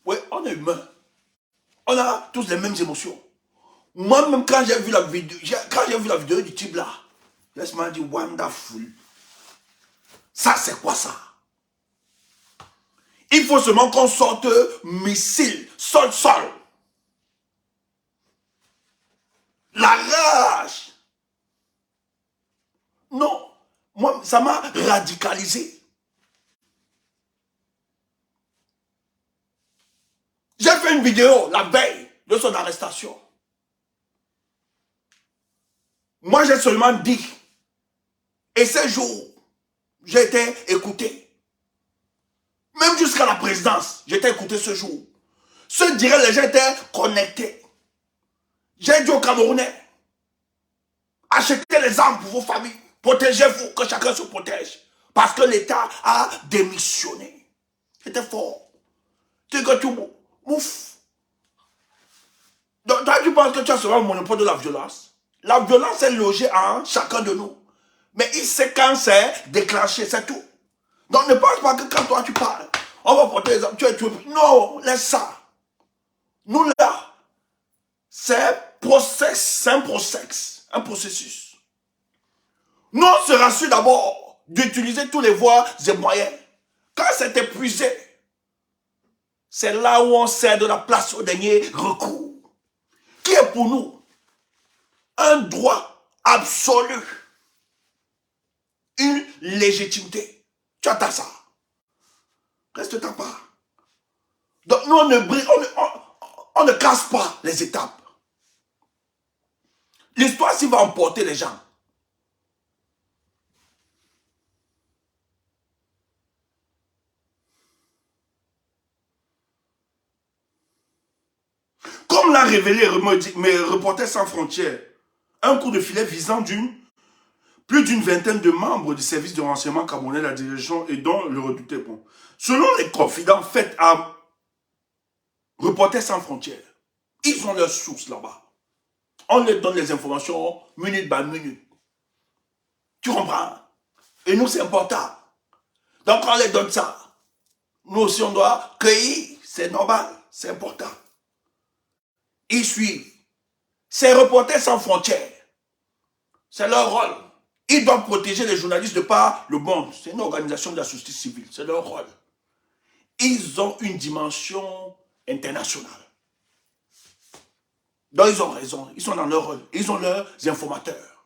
Oui, on est humain. On a tous les mêmes émotions. Moi-même, quand j'ai vu la vidéo du type là, laisse-moi dire wonderful. Ça, c'est quoi ça? Il faut seulement qu'on sorte missile, sol. La rage. Non, moi, ça m'a radicalisé. J'ai fait une vidéo la veille de son arrestation. Moi, j'ai seulement dit. Et ces jours, j'ai été écouté. Même jusqu'à la présidence, j'ai été écouté ce jour. Ce dirait les gens étaient connectés. J'ai dit aux Camerounais, achetez les armes pour vos familles. Protégez-vous, que chacun se protège. Parce que l'État a démissionné. C'était fort. Tu que tu mouf. Donc, toi, tu penses que tu as seulement le monopole de la violence? La violence est logée en chacun de nous. Mais il sait quand c'est déclenché, c'est tout. Donc ne pense pas que quand toi tu parles, on va porter les armes, tu es tué. Non, laisse ça. Nous là, c'est un processus. Nous, on se rassure d'abord d'utiliser tous les voies et moyens. Quand c'est épuisé, c'est là où on cède la place au dernier recours. Qui est pour nous un droit absolu. Une légitimité. Tu attends ça. Reste ta part. Donc nous, on ne casse pas les étapes. L'histoire, s'il va emporter les gens. Comme l'a révélé mes Reporters sans frontières, un coup de filet visant plus d'une vingtaine de membres du service de renseignement camerounais, la direction et dont le redouté. Bon. Selon les confidents faits à Reporters sans frontières, ils ont leurs sources là-bas. On leur donne les informations minute par minute. Tu comprends? Et nous, c'est important. Donc, on leur donne ça. Nous aussi, on doit cueillir. C'est normal. C'est important. Ils suivent. Ces Reporters sans frontières, c'est leur rôle. Ils doivent protéger les journalistes de par le monde. C'est une organisation de la société civile. C'est leur rôle. Ils ont une dimension internationale. Donc ils ont raison. Ils sont dans leur rôle. Ils ont leurs informateurs.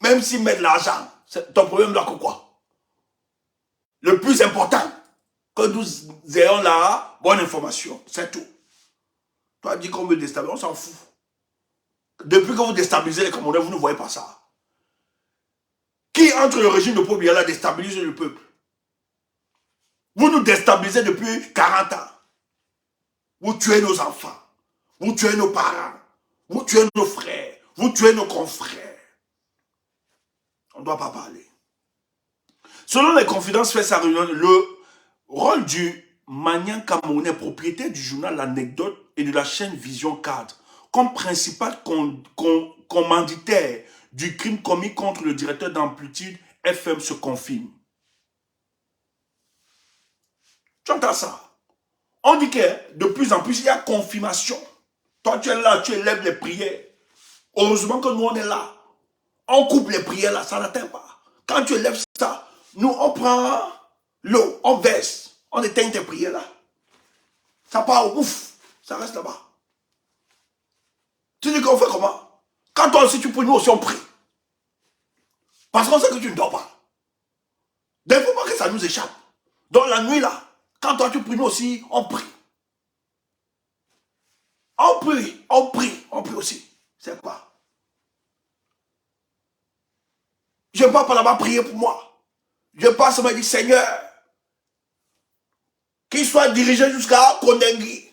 Même s'ils mettent l'argent, ton problème là que quoi? Le plus important, que nous ayons la bonne information. C'est tout. Toi, dis qu'on veut déstabiliser, on s'en fout. Depuis que vous déstabilisez les Camerounais, vous ne voyez pas ça. Qui, entre le régime de Paul Biya déstabilise le peuple? Vous nous déstabilisez depuis 40 ans. Vous tuez nos enfants. vous tuez nos parents, vous tuez nos frères, vous tuez nos confrères. On ne doit pas parler. Selon les confidences faites sa réunion, le rôle du Magnan Camerounais, propriétaire du journal L'Anecdote et de la chaîne Vision 4, comme principal commanditaire du crime commis contre le directeur d'Amplitude FM se confirme. Tu entends ça? On dit que de plus en plus, il y a confirmation. Toi, tu es là, tu élèves les prières. Heureusement que nous, on est là. On coupe les prières là, ça n'atteint pas. Quand tu élèves ça, nous, on prend l'eau, on verse, on éteint tes prières là. Ça part, ouf, ça reste là-bas. Tu dis qu'on fait comment? Quand toi aussi tu pries, nous aussi on prie. Parce qu'on sait que tu ne dors pas. Il ne faut pas que ça nous échappe. Dans la nuit là, quand toi tu pries, nous aussi on prie. On prie, on prie, on prie aussi. C'est quoi? Je ne vais pas là-bas prier pour moi. Je passe et me dis, Seigneur, qu'il soit dirigé jusqu'à Kondengi.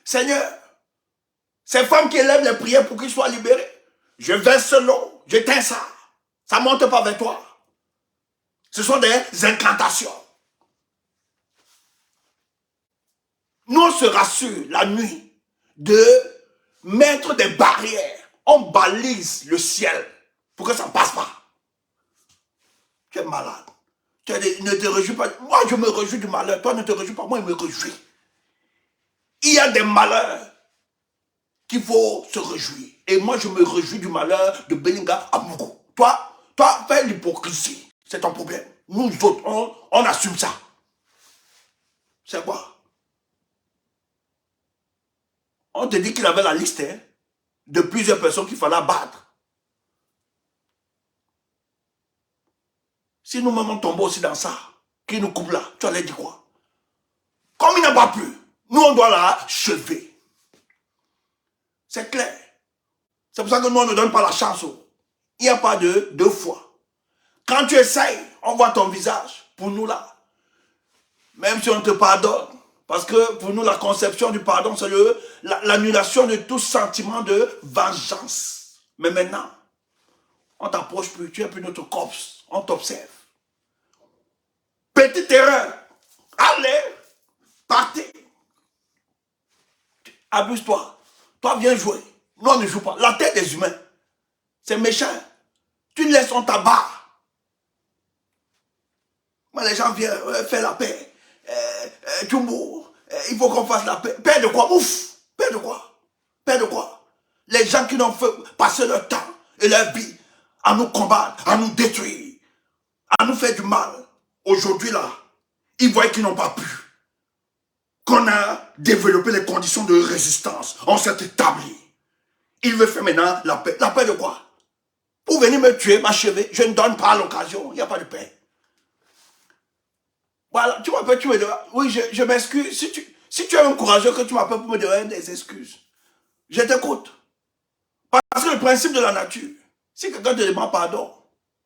Seigneur, ces femmes qui élèvent les prières pour qu'ils soient libérés, je verse l'eau, j'éteins ça. Ça ne monte pas vers toi. Ce sont des incantations. Nous, on se rassure la nuit de mettre des barrières. On balise le ciel pour que ça ne passe pas. Tu es malade. Ne te réjouis pas. Moi, je me réjouis du malheur. Toi, ne te réjouis pas. Moi, je me réjouis. Il y a des malheurs qu'il faut se réjouir. Et moi, je me réjouis du malheur de Belinga à Mougou. Toi, fais l'hypocrisie. C'est ton problème. Nous autres, on assume ça. C'est quoi? On te dit qu'il avait la liste de plusieurs personnes qu'il fallait abattre. Si nous-mêmes on tombe aussi dans ça, qui nous coupe là, tu allais dire quoi? Comme il n'a pas pu, nous on doit l'achever. C'est clair. C'est pour ça que nous on ne donne pas la chance. Il n'y a pas de deux fois. Quand tu essayes, on voit ton visage. Pour nous là, même si on te pardonne, parce que pour nous la conception du pardon, c'est l'annulation de tout sentiment de vengeance. Mais maintenant, on t'approche plus, tu es plus notre corps, on t'observe. Petite erreur, allez, partez. Abuse-toi. Toi, viens jouer. Nous, on ne joue pas. La tête des humains, c'est méchant. Tu laisses on tabac. Moi, les gens viennent faire la paix. Tumbo, il faut qu'on fasse la paix. Paix de quoi? Ouf! Paix de quoi? Paix de quoi? Les gens qui n'ont fait passer leur temps et leur vie à nous combattre, à nous détruire, à nous faire du mal. Aujourd'hui, là, ils voient qu'ils n'ont pas pu. Qu'on a développé les conditions de résistance. On s'est établi. Il veut faire maintenant la paix. La paix de quoi? Pour venir me tuer, m'achever, je ne donne pas l'occasion. Il n'y a pas de paix. Voilà, tu m'appelles, tu me dis, oui, je m'excuse. Si tu es un courageux que tu m'appelles pour me donner des excuses, je t'écoute. Parce que le principe de la nature, si quelqu'un te demande pardon,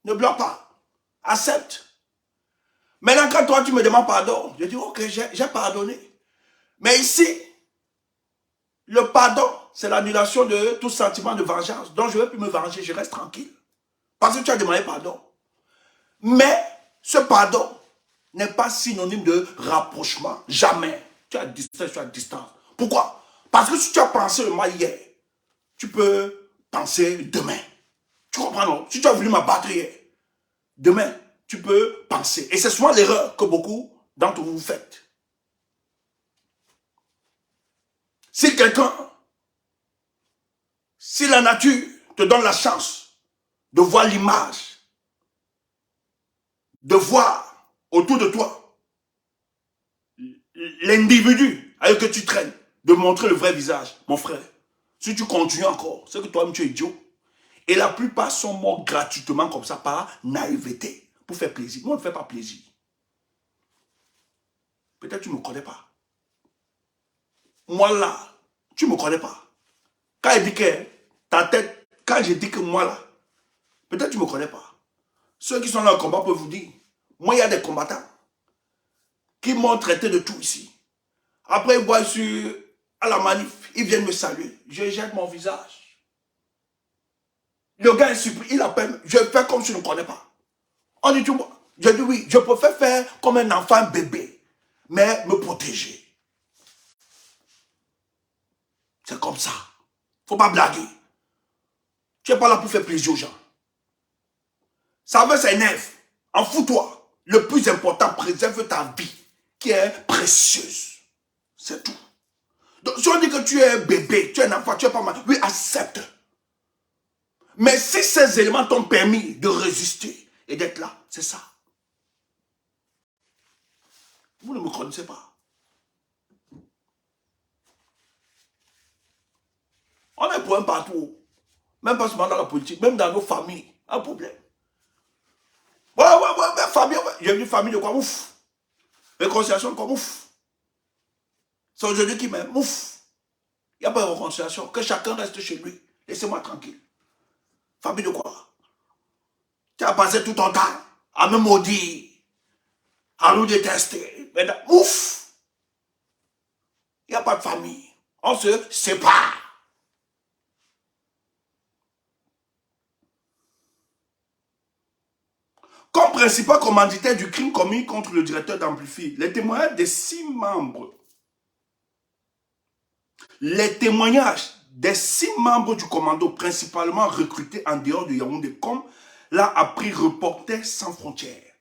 ne bloque pas. Accepte. Maintenant, quand toi, tu me demandes pardon, je dis, ok, j'ai pardonné. Mais ici, le pardon, c'est l'annulation de tout sentiment de vengeance. Donc, je ne vais plus me venger, je reste tranquille. Parce que tu as demandé pardon. Mais, ce pardon n'est pas synonyme de rapprochement. Jamais. Tu es à distance, tu es à distance. Pourquoi? Parce que si tu as pensé le mal hier, tu peux penser demain. Tu comprends, non? Si tu as voulu m'abattre hier, demain, tu peux penser. Et c'est souvent l'erreur que beaucoup d'entre vous faites. Si la nature te donne la chance de voir l'image, de voir autour de toi l'individu avec que tu traînes, de montrer le vrai visage, mon frère, si tu continues encore, c'est que toi-même tu es idiot. Et la plupart sont morts gratuitement comme ça par naïveté, pour faire plaisir. Moi, on ne fait pas plaisir. Peut-être tu ne me connais pas. Moi là, tu ne me connais pas. Quand il dit que ta tête, quand je dis que moi là, peut-être tu ne me connais pas. Ceux qui sont dans le combat peuvent vous dire, moi il y a des combattants qui m'ont traité de tout ici. Après ils voient sur à la manif, ils viennent me saluer. Je jette mon visage. Le gars est surpris, il appelle, je fais comme si je ne connais pas. On dit tout, je dis oui, je préfère faire comme un enfant bébé, mais me protéger. C'est comme ça. Faut pas blaguer. Tu n'es pas là pour faire plaisir aux gens. Ça veut s'énerver. En fous-toi. Le plus important, préserve ta vie, qui est précieuse. C'est tout. Donc, si on dit que tu es un bébé, tu es un enfant, tu es pas mal, oui, accepte. Mais si ces éléments t'ont permis de résister et d'être là, c'est ça. Vous ne me connaissez pas. On a un problème partout. Même pas seulement dans la politique, même dans nos familles. Un problème. Ouais, famille, ouais. J'ai une famille de quoi, ouf. Réconciliation de quoi, ouf. C'est aujourd'hui qui m'aime, ouf. Il n'y a pas de réconciliation. Que chacun reste chez lui. Laissez-moi tranquille. Famille de quoi? Tu as passé tout ton temps à me maudire, à nous détester. Maintenant, ouf. Il n'y a pas de famille. On se sépare. Comme principal commanditaire du crime commis contre le directeur d'Amplify, les témoignages des 6 membres, du commando principalement recrutés en dehors de Yaoundé, comme l'a appris Reporters sans frontières,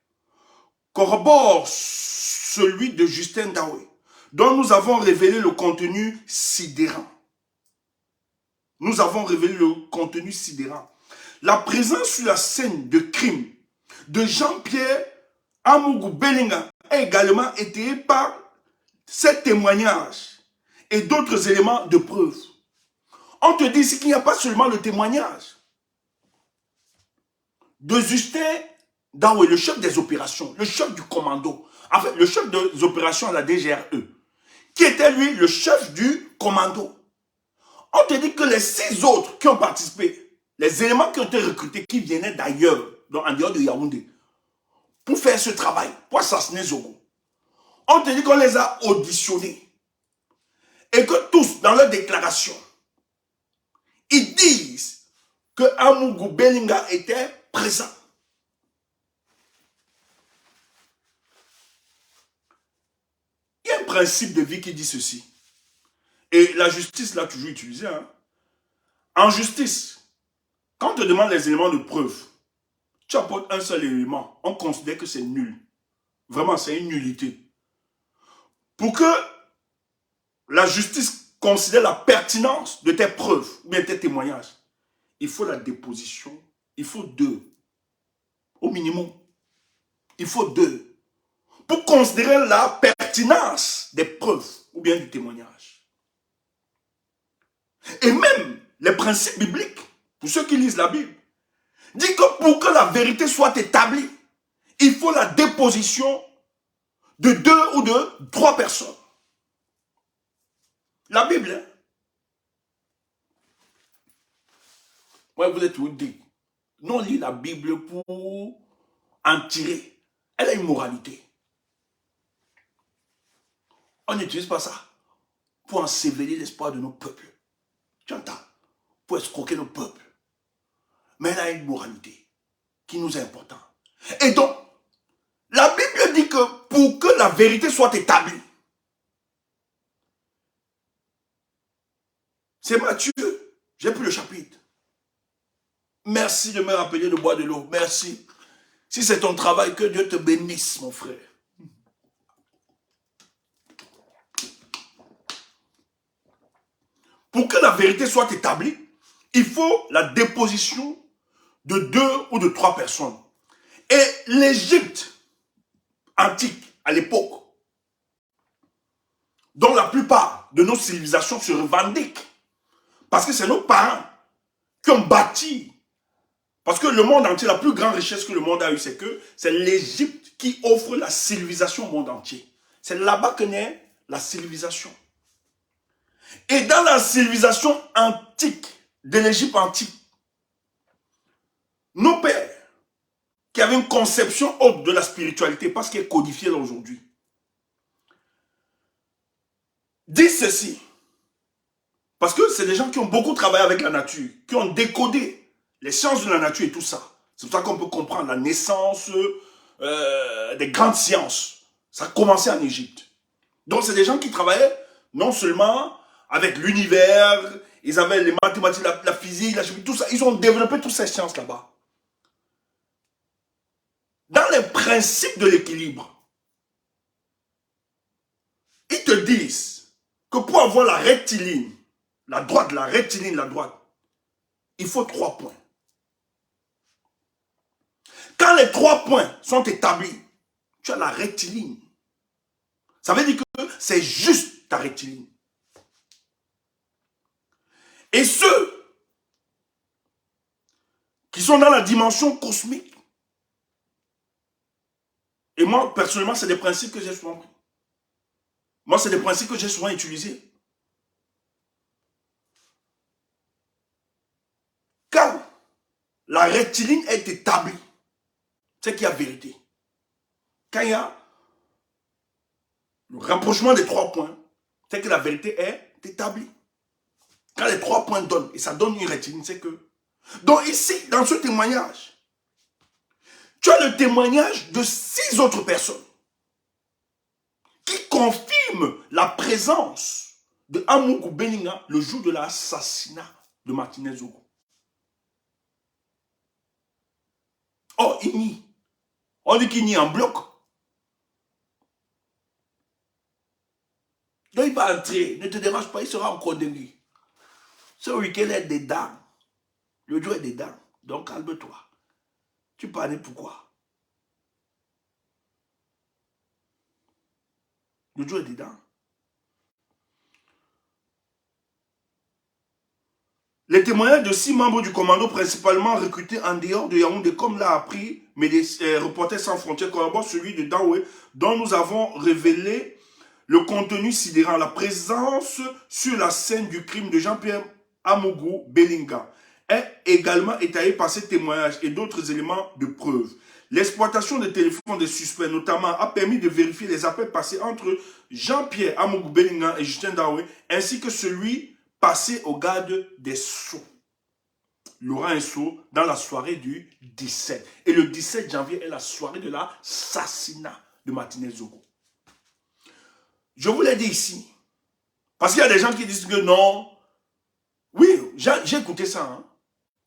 corrobore celui de Justin Dawe, dont nous avons révélé le contenu sidérant. La présence sur la scène de crime de Jean-Pierre Amougou Bellinga a également été par ces témoignages et d'autres éléments de preuve. On te dit ici qu'il n'y a pas seulement le témoignage de Justin Dawe, le chef des opérations, le chef du commando, en fait le chef des opérations à la DGRE, qui était lui le chef du commando. On te dit que les 6 autres qui ont participé, les éléments qui ont été recrutés, qui venaient d'ailleurs, en dehors de Yaoundé, pour faire ce travail, pour assassiner Zogo. On te dit qu'on les a auditionnés. Et que tous, dans leur déclaration, ils disent que Amougou Bellinga était présent. Il y a un principe de vie qui dit ceci. Et la justice l'a toujours utilisé. Hein. En justice, quand on te demande les éléments de preuve, tu apportes un seul élément, on considère que c'est nul. Vraiment, c'est une nullité. Pour que la justice considère la pertinence de tes preuves ou bien tes témoignages, il faut la déposition, il faut 2. Au minimum, il faut 2. Pour considérer la pertinence des preuves ou bien du témoignage. Et même les principes bibliques, pour ceux qui lisent la Bible, dit que pour que la vérité soit établie, il faut la déposition de 2 ou de 3 personnes. La Bible, hein? Ouais, vous êtes où dit? Non, on lit la Bible pour en tirer. Elle a une moralité. On n'utilise pas ça pour ensevelir l'espoir de nos peuples. Tu entends? Pour escroquer nos peuples. Mais elle a une moralité qui nous est importante. Et donc, la Bible dit que pour que la vérité soit établie, c'est Matthieu, j'ai pris le chapitre. Merci de me rappeler de boire de l'eau, merci. Si c'est ton travail, que Dieu te bénisse, mon frère. Pour que la vérité soit établie, il faut la déposition de 2 ou de 3 personnes. Et l'Égypte antique, à l'époque, dont la plupart de nos civilisations se revendiquent, parce que c'est nos parents qui ont bâti, parce que le monde entier, la plus grande richesse que le monde a eue, c'est que c'est l'Égypte qui offre la civilisation au monde entier. C'est là-bas que naît la civilisation. Et dans la civilisation antique, de l'Égypte antique, nos pères, qui avaient une conception haute de la spiritualité, parce qu'elle est codifiée aujourd'hui, disent ceci. Parce que c'est des gens qui ont beaucoup travaillé avec la nature, qui ont décodé les sciences de la nature et tout ça. C'est pour ça qu'on peut comprendre la naissance des grandes sciences. Ça a commencé en Égypte. Donc c'est des gens qui travaillaient non seulement avec l'univers, ils avaient les mathématiques, la physique, la chimie, tout ça. Ils ont développé toutes ces sciences là-bas. Dans les principes de l'équilibre, ils te disent que pour avoir la rectiligne, la droite, il faut 3 points. Quand les 3 points sont établis, tu as la rectiligne. Ça veut dire que c'est juste ta rectiligne. Et ceux qui sont dans la dimension cosmique, et moi, personnellement, c'est des principes que j'ai souvent pris. Moi, c'est des principes que j'ai souvent utilisés. Quand la rectiligne est établie, c'est qu'il y a vérité. Quand il y a le rapprochement des 3 points, c'est que la vérité est établie. Quand les 3 points donnent, et ça donne une rectiligne, c'est que... Donc ici, dans ce témoignage, tu as le témoignage de 6 autres personnes qui confirment la présence de Amougou Beninga le jour de l'assassinat de Martinez Zogo. Oh, il nie. On dit qu'il nie en bloc. Donc il va entrer, ne te dérange pas, il sera encore de lui. Ce week-end est dedans. Le jour est dedans. Donc calme-toi. Tu parlais pourquoi? Le jour est dedans. Les témoignages de 6 membres du commando principalement recrutés en dehors de Yaoundé, comme l'a appris, mais les Reporters sans frontières corroborent celui de Daoué, dont nous avons révélé le contenu sidérant, la présence sur la scène du crime de Jean-Pierre Amougou Belinga est également étayée par ces témoignages et d'autres éléments de preuve. L'exploitation des téléphones des suspects, notamment, a permis de vérifier les appels passés entre Jean-Pierre Amougou Belinga et Justin Daoué, ainsi que celui passé au garde des Sceaux, Laurent Sceaux, dans la soirée du 17. Et le 17 janvier est la soirée de l'assassinat de Martinez Zogo. Je vous l'ai dit ici, parce qu'il y a des gens qui disent que non. Oui, j'ai écouté ça. Hein.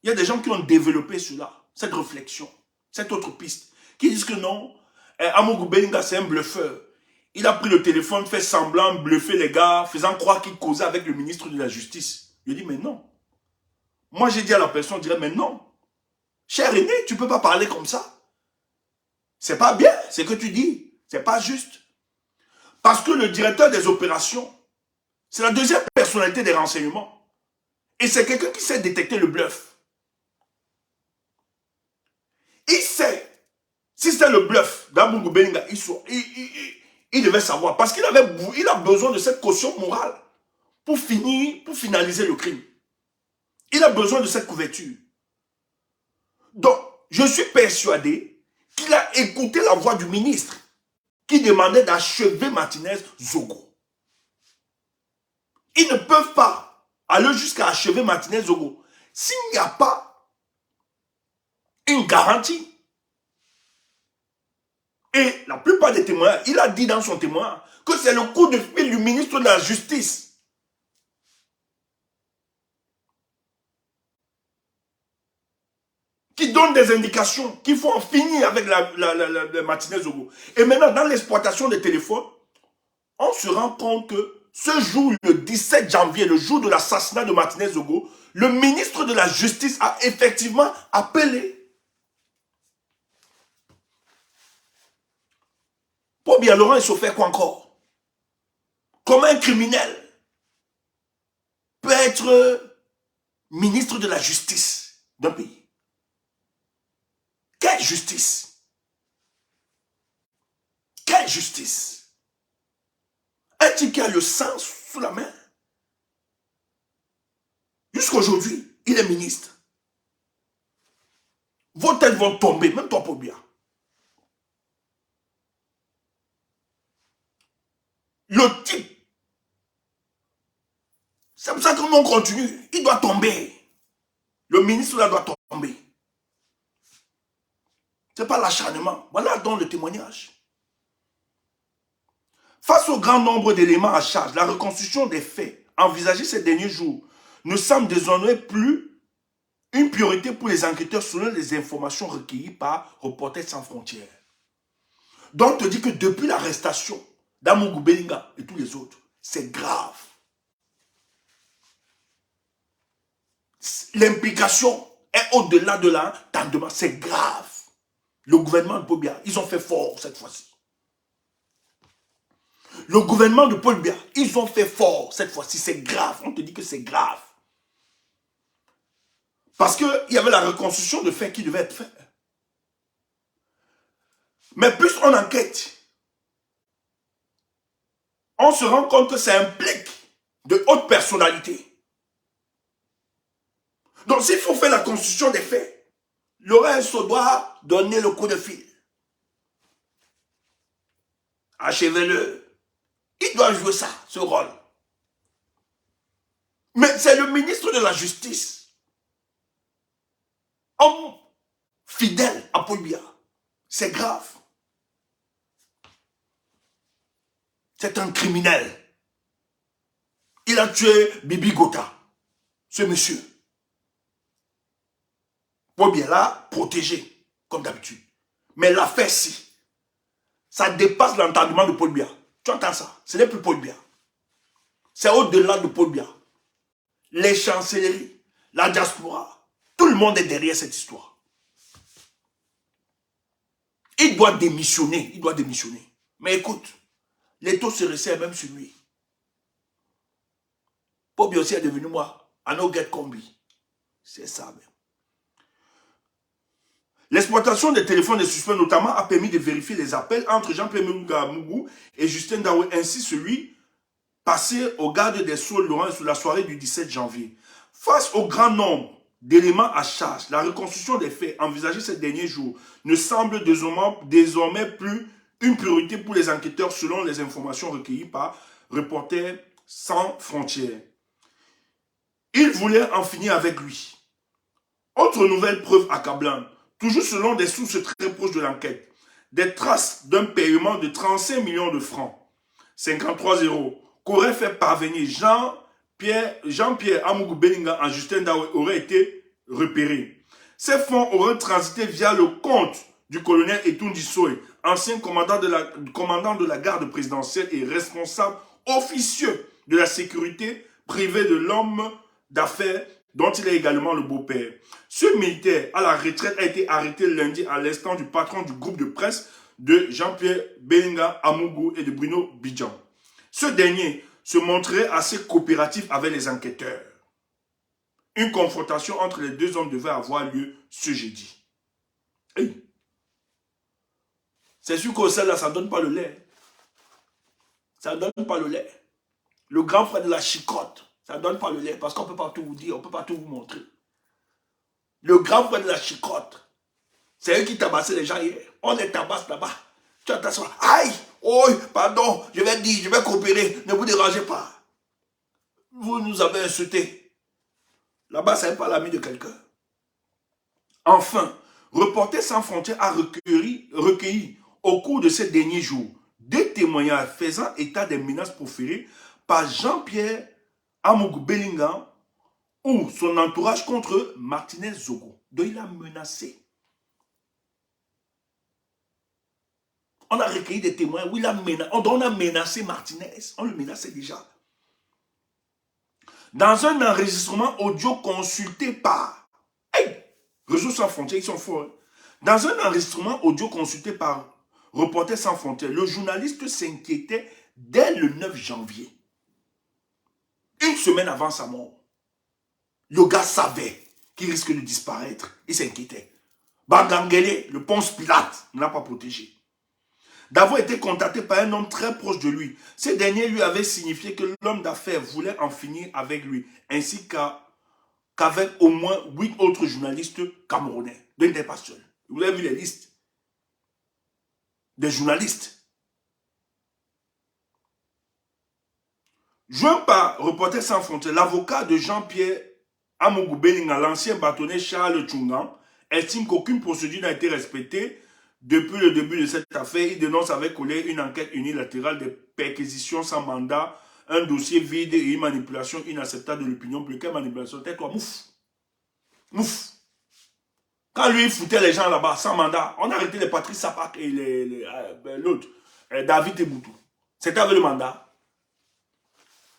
Il y a des gens qui ont développé cela, cette réflexion, cette autre piste, qui disent que non, Amougou Belinga c'est un bluffeur. Il a pris le téléphone, fait semblant, bluffer les gars, faisant croire qu'il causait avec le ministre de la Justice. Je dis, mais non. Moi, j'ai dit à la personne, je dirais, mais non. Cher aîné, tu ne peux pas parler comme ça. C'est pas bien, ce que tu dis. C'est pas juste. Parce que le directeur des opérations, c'est la deuxième personnalité des renseignements. Et c'est quelqu'un qui sait détecter le bluff. Il sait, si c'est le bluff d'Amougou Belinga, il devait savoir. Parce qu'il a besoin de cette caution morale pour finaliser le crime. Il a besoin de cette couverture. Donc, je suis persuadé qu'il a écouté la voix du ministre qui demandait d'achever Martinez Zogo. Ils ne peuvent pas aller jusqu'à achever Martinez Zogo s'il n'y a pas une garantie. Et la plupart des témoins, il a dit dans son témoin que c'est le coup de fil du ministre de la Justice qui donne des indications qu'il faut en finir avec la Martinez Zogo. Et maintenant, dans l'exploitation des téléphones, on se rend compte que ce jour, le 17 janvier, le jour de l'assassinat de Martinez Zogo, le ministre de la Justice a effectivement appelé pour bien Laurent, il se fait quoi encore? Comment un criminel peut être ministre de la Justice d'un pays? Quelle justice? Quelle justice? Un type qui a le sang sous la main. Jusqu'aujourd'hui, il est ministre. Vos têtes vont tomber, même toi, Pobia. Le type. C'est pour ça que nous, on continue, il doit tomber. Le ministre là doit tomber. Ce n'est pas l'acharnement. Voilà donc le témoignage. Face au grand nombre d'éléments à charge, la reconstruction des faits envisagée ces derniers jours ne semble désormais plus une priorité pour les enquêteurs selon les informations recueillies par Reporters sans frontières. Donc, on te dit que depuis l'arrestation d'Amougou Belinga et tous les autres, c'est grave. L'implication est au-delà de l'entendement, c'est grave. Le gouvernement de Paul Biya, ils ont fait fort cette fois-ci. Le gouvernement de Paul Biya, ils ont fait fort cette fois-ci, c'est grave. On te dit que c'est grave. Parce qu'il y avait la reconstruction de faits qui devait être faite. Mais plus on enquête, on se rend compte que ça implique de hautes personnalités. Donc s'il faut faire la construction des faits, Lorenzo doit donner le coup de fil. Achevez-le. Il doit jouer ça, ce rôle. Mais c'est le ministre de la Justice, homme fidèle à Paul Biya. C'est grave. C'est un criminel. Il a tué Bibi Gota, ce monsieur. Paul Biya l'a protégé, comme d'habitude. Mais l'affaire-ci, ça dépasse l'entendement de Paul Biya. Tu entends ça? Ce n'est plus Paul Biya. C'est au-delà de Paul Biya. Les chancelleries, la diaspora, tout le monde est derrière cette histoire. Il doit démissionner, il doit démissionner. Mais écoute, les taux se resserrent même sur lui. Paul Biya aussi est devenu moi, à no get combi. C'est ça même. L'exploitation des téléphones des suspects notamment a permis de vérifier les appels entre Jean-Pierre Mougou et Justin Daoué, ainsi celui passé au garde des Sceaux Laurent sur la soirée du 17 janvier. Face au grand nombre d'éléments à charge, la reconstruction des faits envisagée ces derniers jours ne semble désormais plus une priorité pour les enquêteurs selon les informations recueillies par Reporters sans frontières. Ils voulaient en finir avec lui. Autre nouvelle preuve accablante. Toujours selon des sources très proches de l'enquête, des traces d'un paiement de 35 millions de francs, 53 euros, qu'aurait fait parvenir Jean-Pierre Amougou Belinga en Justin Daoué auraient été repérés. Ces fonds auraient transité via le compte du colonel Etoundi Soye, ancien commandant de la garde présidentielle et responsable officieux de la sécurité privée de l'homme d'affaires dont il est également le beau-père. Ce militaire à la retraite a été arrêté lundi à l'instant du patron du groupe de presse de Jean-Pierre Belinga Amougou et de Bruno Bidjan. Ce dernier se montrait assez coopératif avec les enquêteurs. Une confrontation entre les deux hommes devait avoir lieu ce jeudi. Hey. C'est sûr qu'au là, ça ne donne pas le lait. Ça ne donne pas le lait. Le grand frère de la chicotte, ça ne donne pas le lait parce qu'on ne peut pas tout vous dire, on ne peut pas tout vous montrer. Le grand frère de la chicotte, c'est eux qui tabassaient les gens hier. On les tabasse là-bas. Tu attends ça. Aïe, oh, pardon, je vais dire, je vais coopérer, ne vous dérangez pas. Vous nous avez insultés. Là-bas, ce n'est pas l'ami de quelqu'un. Enfin, Reporters sans frontières a recueilli au cours de ces derniers jours des témoignages faisant état des menaces proférées par Jean-Pierre Amougou Belinga ou son entourage contre Martinez Zogo. Donc il a menacé. On a recueilli des témoins où on a menacé Martinez. On le menaçait déjà. Dans un enregistrement audio consulté par... Hey, Réseau sans frontières, ils sont forts. Hein? Dans un enregistrement audio consulté par Reporters sans frontières, le journaliste s'inquiétait dès le 9 janvier. Une semaine avant sa mort. Le gars savait qu'il risque de disparaître. Il s'inquiétait. Bagangele, le Ponce Pilate, ne l'a pas protégé. D'avoir été contacté par un homme très proche de lui. Ce dernier lui avait signifié que l'homme d'affaires voulait en finir avec lui, ainsi qu'avec au moins 8 autres journalistes camerounais. Donc il n'était pas seul. Vous avez vu les listes des journalistes. Joint par Reporters sans frontières, l'avocat de Jean-Pierre Amougou Beninga, l'ancien bâtonnier Charles Tchungan, estime qu'aucune procédure n'a été respectée depuis le début de cette affaire. Il dénonce avec colère une enquête unilatérale de perquisitions sans mandat, un dossier vide et une manipulation inacceptable de l'opinion publique. Quelle manipulation? Tais-toi, mouf. Mouf. Quand lui, il foutait les gens là-bas sans mandat, on a arrêté les Patrice Sapak et l'autre, David Eboutou. C'était avec le mandat.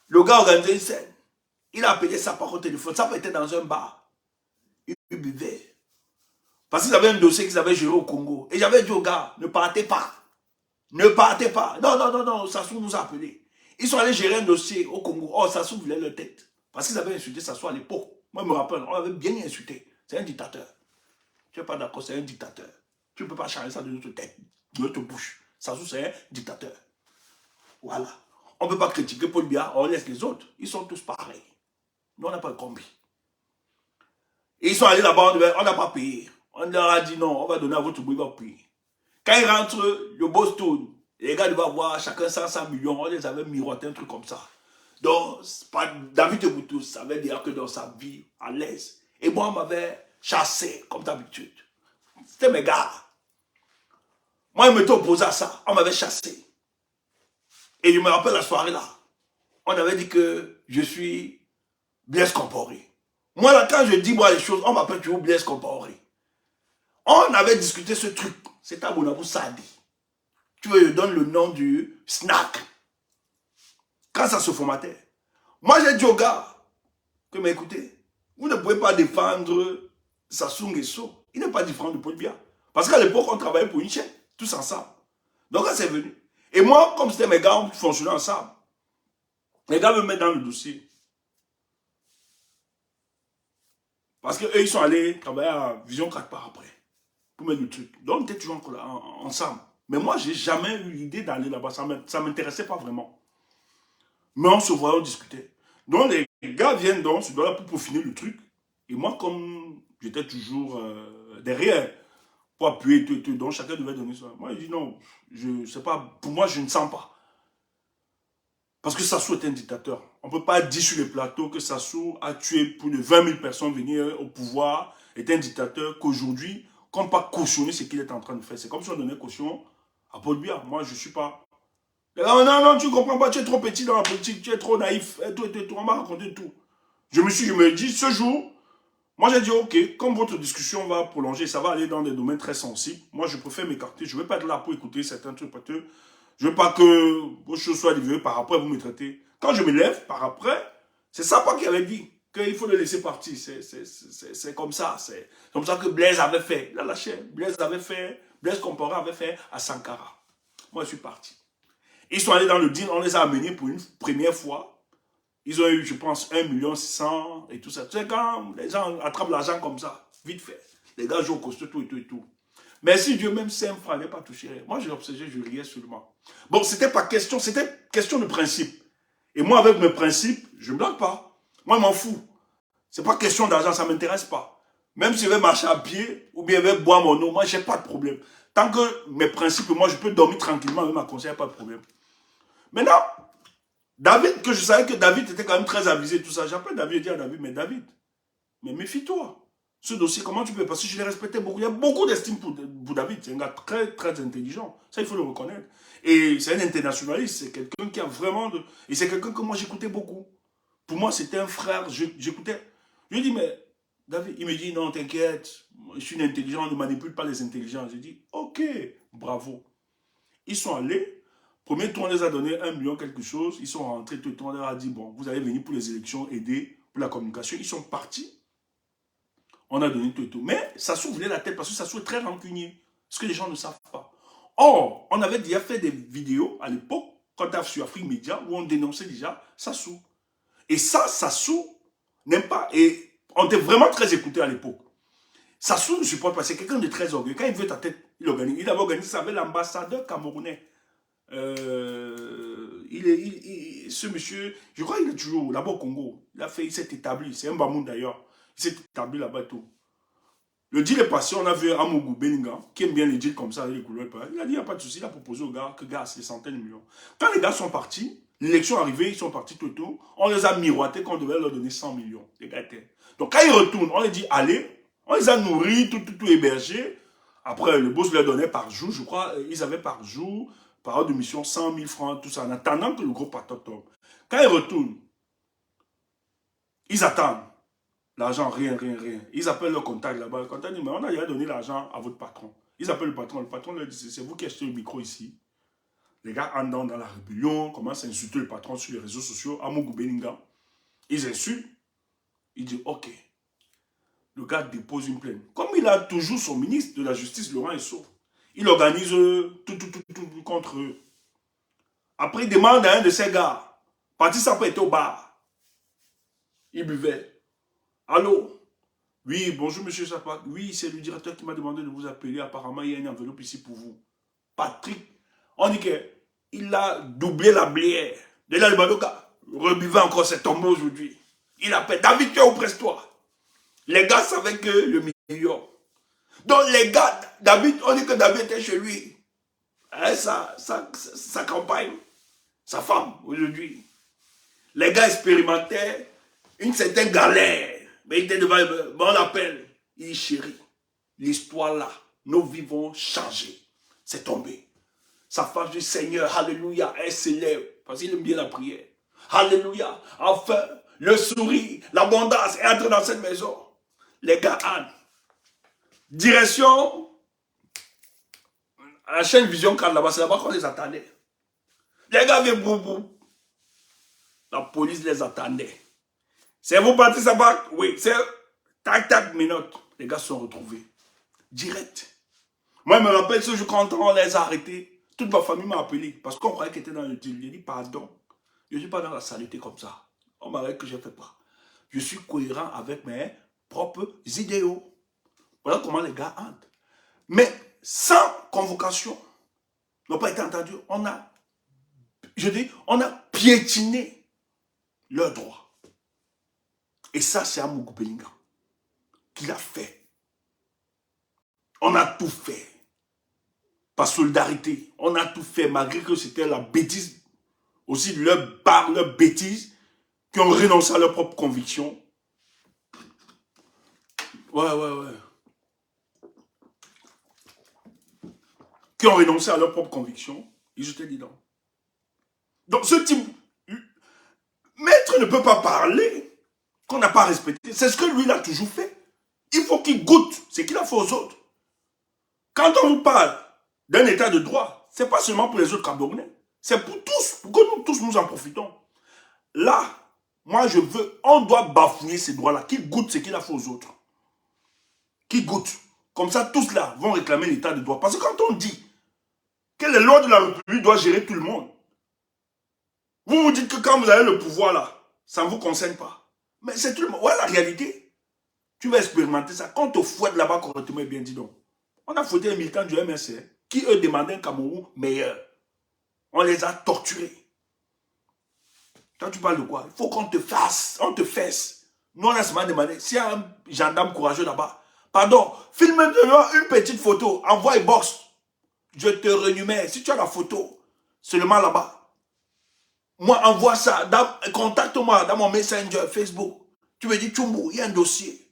Le gars organisait une scène. Il a appelé Sapak au téléphone. Sapak était dans un bar. Il buvait. Parce qu'ils avaient un dossier qu'ils avaient géré au Congo. Et j'avais dit au gars, ne partez pas. Ne partez pas. Non, non, non, non, Sassou nous a appelés. Ils sont allés gérer un dossier au Congo. Oh, Sassou voulait leur tête. Parce qu'ils avaient insulté Sassou à l'époque. Moi, je me rappelle, on l'avait bien insulté. C'est un dictateur. Tu n'es pas d'accord, c'est un dictateur. Tu ne peux pas changer ça de notre tête, de notre bouche. Sassou, c'est un dictateur. Voilà. On ne peut pas critiquer Paul Biya, on laisse les autres. Ils sont tous pareils. Nous, on n'a pas compris. Et ils sont allés là-bas, on n'a pas payé. On leur a dit non, on va donner à votre bruit, on va payer. Quand ils rentrent, le boss tourne. Les gars, ils vont avoir chacun 500 millions. On les avait miroité un truc comme ça. Donc, David Eboutou savait dire que dans sa vie, à l'aise. Et moi, on m'avait chassé, comme d'habitude. C'était mes gars. Moi, ils m'étaient opposé à ça. On m'avait chassé. Et je me rappelle la soirée là. On avait dit que je suis Blaise Compaoré. Moi, là, quand je dis moi les choses, on m'appelle toujours Blaise Compaoré. On avait discuté ce truc. C'est à Bonabou Sadi. Tu veux, je donne le nom du snack. Quand ça se formatait. Moi, j'ai dit au gars que, mais écoutez, vous ne pouvez pas défendre Sassou Nguesso. Il n'est pas différent de Paul Biya. Parce qu'à l'époque, on travaillait pour une chaîne, tous ensemble. Donc, là, c'est venu. Et moi, comme c'était mes gars, on fonctionnait ensemble. Les gars me mettent dans le dossier. Parce qu'eux, ils sont allés travailler à Vision 4 par après. Pour mettre le truc. Donc, on était toujours ensemble. Mais moi, j'ai jamais eu l'idée d'aller là-bas. Ça ne m'intéressait pas vraiment. Mais on se voyait, on discutait. Donc, les gars viennent donc, je dois là pour peaufiner le truc. Et moi, comme j'étais toujours derrière, pour appuyer tout et tout, donc chacun devait donner ça. Moi, je dis non, je sais pas, pour moi, je ne sens pas. Parce que Sassou est un dictateur. On ne peut pas dire sur les plateaux que Sassou a tué plus de 20 000 personnes venir au pouvoir, est un dictateur, qu'aujourd'hui, qu'on ne peut pas cautionner ce qu'il est en train de faire. C'est comme si on donnait caution à Paul Biya. Moi, je ne suis pas... Non, non, tu ne comprends pas, tu es trop petit dans la politique, tu es trop naïf, et tout, on m'a raconté tout. Je me dis, ce jour, moi j'ai dit, ok, comme votre discussion va prolonger, ça va aller dans des domaines très sensibles, moi je préfère m'écarter, je ne vais pas être là pour écouter certains trucs, parce que je ne veux pas que vos choses soient livrées, par après vous me traitez. Quand je me lève, par après, c'est ça pas qui avait dit, qu'il faut le laisser partir, c'est comme ça, c'est comme ça que Blaise avait fait, il a lâché, Blaise Compaoré avait fait à Sankara. Moi je suis parti. Ils sont allés dans le deal, on les a amenés pour une première fois. Ils ont eu, je pense, 1 600 000 et tout ça. Tu sais, quand les gens attrapent l'argent comme ça, vite fait. Les gars jouent au costaud, tout et tout et tout. Mais si Dieu même 5 francs n'est pas touché, moi je l'observais, je riais seulement. Bon, c'était pas question, c'était question de principe. Et moi, avec mes principes, je ne blague pas. Moi, je m'en fous. C'est pas question d'argent, ça ne m'intéresse pas. Même si je vais marcher à pied ou bien je vais boire mon eau, moi, je n'ai pas de problème. Tant que mes principes, moi, je peux dormir tranquillement avec ma conseillère, pas de problème. Maintenant, David, que je savais que David était quand même très avisé, tout ça. J'appelle David et dis à David, mais David, mais méfie-toi. Ce dossier, comment tu peux? Parce que je l'ai respecté beaucoup. Il y a beaucoup d'estime pour David. C'est un gars très, très intelligent. Ça, il faut le reconnaître. Et c'est un internationaliste. C'est quelqu'un qui a vraiment... Et c'est quelqu'un que moi, j'écoutais beaucoup. Pour moi, c'était un frère. J'écoutais. Je lui dis, mais David, il me dit, non, t'inquiète. Je suis intelligent, on ne manipule pas les intelligents. Je dis, ok, bravo. Ils sont allés. Premier tour, on les a donné 1 million quelque chose. Ils sont rentrés, tout le temps, on leur a dit, bon, vous allez venir pour les élections, aider pour la communication. Ils sont partis. On a donné tout et tout. Mais Sassou voulait la tête parce que Sassou est très rancunier. Ce que les gens ne savent pas. Or, on avait déjà fait des vidéos à l'époque, quand on sur Afrique Média, où on dénonçait déjà Sassou. Et ça, Sassou n'aime pas. Et on était vraiment très écoutés à l'époque. Sassou ne supporte pas. C'est quelqu'un de très orgueilleux. Quand il veut ta tête, il organise. Il avait organisé ça avec l'ambassadeur camerounais. Ce monsieur, je crois qu'il est toujours là-bas au Congo. Il s'est établi, c'est un Bamoun d'ailleurs. Il s'est établi là-bas et tout. Le deal est passé, on a vu Amougou Beninga, qui aime bien les deals comme ça, les couleurs. Il a dit, il n'y a pas de souci, il a proposé aux gars que gars, c'est des centaines de millions. Quand les gars sont partis, L'élection arrivée, ils sont partis tout autour. On les a miroités qu'on devait leur donner 100 millions. Les gars. Donc quand ils retournent, on les dit allez. On les a nourris, tout hébergés. Après, le boss leur donnait par jour, je crois, ils avaient par jour, par heure de mission, 100 000 francs, tout ça, en attendant que le gros patron tombe. Quand ils retournent, ils attendent. L'argent, rien. Ils appellent leur contact là-bas. Le contact dit, mais on a déjà donné l'argent à votre patron. Ils appellent le patron leur dit, c'est vous qui achetez le micro ici. Les gars entrent dans la rébellion, commencent à insulter le patron sur les réseaux sociaux, à Mougou Beninga. Ils insultent. Il dit, ok. Le gars dépose une plainte. Comme il a toujours son ministre de la Justice, Laurent Esso, il organise tout contre eux. Après, il demande à un de ses gars, Patrice Sapa était au bar. Il buvait. Allô? Oui, bonjour monsieur Sapa. Oui, c'est le directeur qui m'a demandé de vous appeler. Apparemment, il y a une enveloppe ici pour vous. Patrick, on dit qu'il a doublé la blière. De là, le Badoka rebuvait encore cet homme aujourd'hui. Il appelle David, tu es où, presse-toi? Les gars savaient que le million. Donc les gars, David, on dit que David était chez lui. Hein, sa campagne, sa femme, aujourd'hui. Les gars expérimentaient une certaine galère. Mais il était devant, on l'appelle. Il dit, chérie, l'histoire là, nos vies vont changer. C'est tombé. Sa femme dit, Seigneur, alléluia, elle s'élève. Parce qu'il aime bien la prière. Alléluia, enfin, le sourire, l'abondance est entrée dans cette maison. Les gars, Anne, direction à la chaîne Vision 4 là-bas, c'est là-bas qu'on les attendait. Les gars viennent boum. La police les attendait. C'est vous parti ça va? Oui, c'est tac, minute. Les gars se sont retrouvés. Direct. Moi, je me rappelle ce jour quand on les a arrêtés. Toute ma famille m'a appelé parce qu'on croyait qu'ils étaient dans le deal. J'ai dit pardon. Je ne suis pas dans la saleté comme ça. On m'a dit que je ne fais pas. Je suis cohérent avec mes propres idéaux. Voilà comment les gars entrent. Mais sans convocation, n'ont pas été entendus. On a piétiné leurs droits. Et ça, c'est Amougou Belinga qui l'a fait. On a tout fait. Par solidarité. On a tout fait malgré que c'était la bêtise. Aussi leur bêtise, qui ont renoncé à leurs propres convictions. Ouais. Qui ont renoncé à leurs propres convictions. Ils étaient dedans. Donc ce type, maître ne peut pas parler qu'on n'a pas respecté. C'est ce que lui, il a toujours fait. Il faut qu'il goûte ce qu'il a fait aux autres. Quand on vous parle d'un état de droit, ce n'est pas seulement pour les autres Camerounais. C'est pour tous, pour que nous tous nous en profitons. Là, moi je veux, on doit bafouiller ces droits-là, qu'il goûte ce qu'il a fait aux autres. Qu'il goûte. Comme ça, tous là vont réclamer l'état de droit. Parce que quand on dit que les lois de la République doivent gérer tout le monde, vous vous dites que quand vous avez le pouvoir là, ça ne vous concerne pas. Mais c'est tout le monde. Voilà la réalité. Tu vas expérimenter ça. Quand on te fouette là-bas correctement, bien dit donc. On a fouetté les militants du MSC qui, eux, demandaient un Cameroun meilleur. On les a torturés. Quand tu parles de quoi? Il faut qu'on te fasse, on te fesse. Nous, on a seulement demandé, s'il y a un gendarme courageux là-bas, pardon, filme-moi une petite photo, envoie une box. Je te renumère. Si tu as la photo, seulement là-bas. Moi, envoie ça, contacte-moi dans mon Messenger, Facebook. Tu me dis, Tchoumou, il y a un dossier.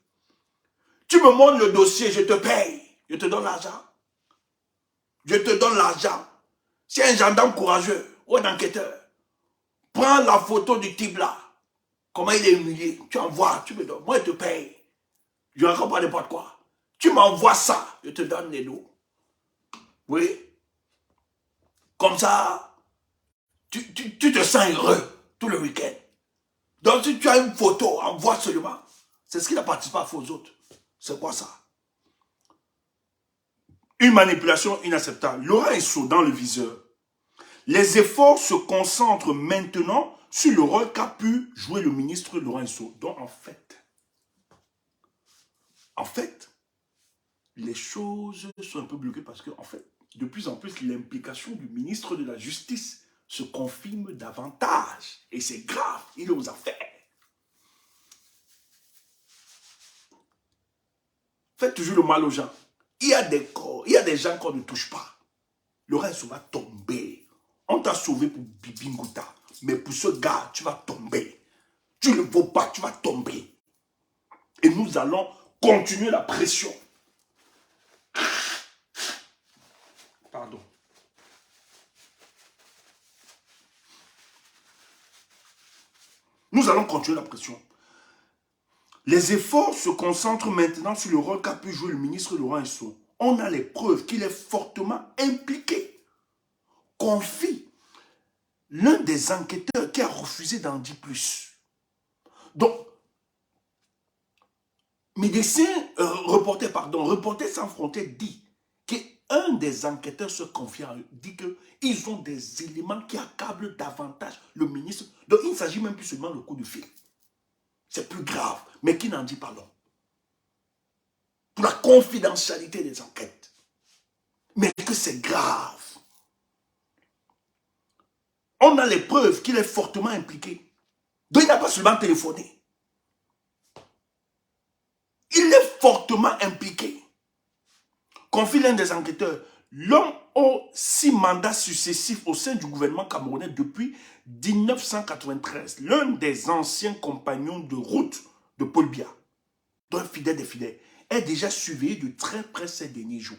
Tu me montres le dossier, je te paye. Je te donne l'argent. Je te donne l'argent. Si un gendarme courageux ou un enquêteur prends la photo du type là, comment il est humilié, tu envoies, tu me donnes. Moi, je te paye. Je ne raconte pas n'importe quoi. Tu m'envoies ça, je te donne les lots. Oui. Comme ça, tu te sens heureux tout le week-end. Donc, si tu as une photo, envoie seulement. C'est ce qu'il a participé à faire aux autres. C'est quoi ça? Une manipulation inacceptable. Laurent Esso dans le viseur. Les efforts se concentrent maintenant sur le rôle qu'a pu jouer le ministre Laurent Esso. Donc, en fait, les choses sont un peu bloquées parce que, en fait, de plus en plus, l'implication du ministre de la Justice se confirme davantage. Et c'est grave, il est aux affaires. Faites toujours le mal aux gens. Il y a des corps, il y a des gens qu'on ne touche pas. Le reste va tomber. On t'a sauvé pour Bibi Ngouta, Mais pour ce gars, tu vas tomber. Tu ne le vaux pas, tu vas tomber. Et nous allons continuer la pression. Pardon. Nous allons continuer la pression. Les efforts se concentrent maintenant sur le rôle qu'a pu jouer le ministre Laurent Esso. On a les preuves qu'il est fortement impliqué. Confie l'un des enquêteurs qui a refusé d'en dire plus. Donc, Reporters sans frontières dit qu'un des enquêteurs se confie à eux, dit qu'ils ont des éléments qui accablent davantage le ministre. Donc, il ne s'agit même plus seulement de coup de fil. C'est plus grave, mais qui n'en dit pas long. Pour la confidentialité des enquêtes. Mais que c'est grave. On a les preuves qu'il est fortement impliqué. Donc, il n'a pas seulement téléphoné. Il est fortement impliqué. Confie l'un des enquêteurs. L'homme a 6 mandats successifs au sein du gouvernement camerounais depuis 1993. L'un des anciens compagnons de route de Paul Biya, dont fidèle des fidèles, est déjà surveillé de très près ces derniers jours.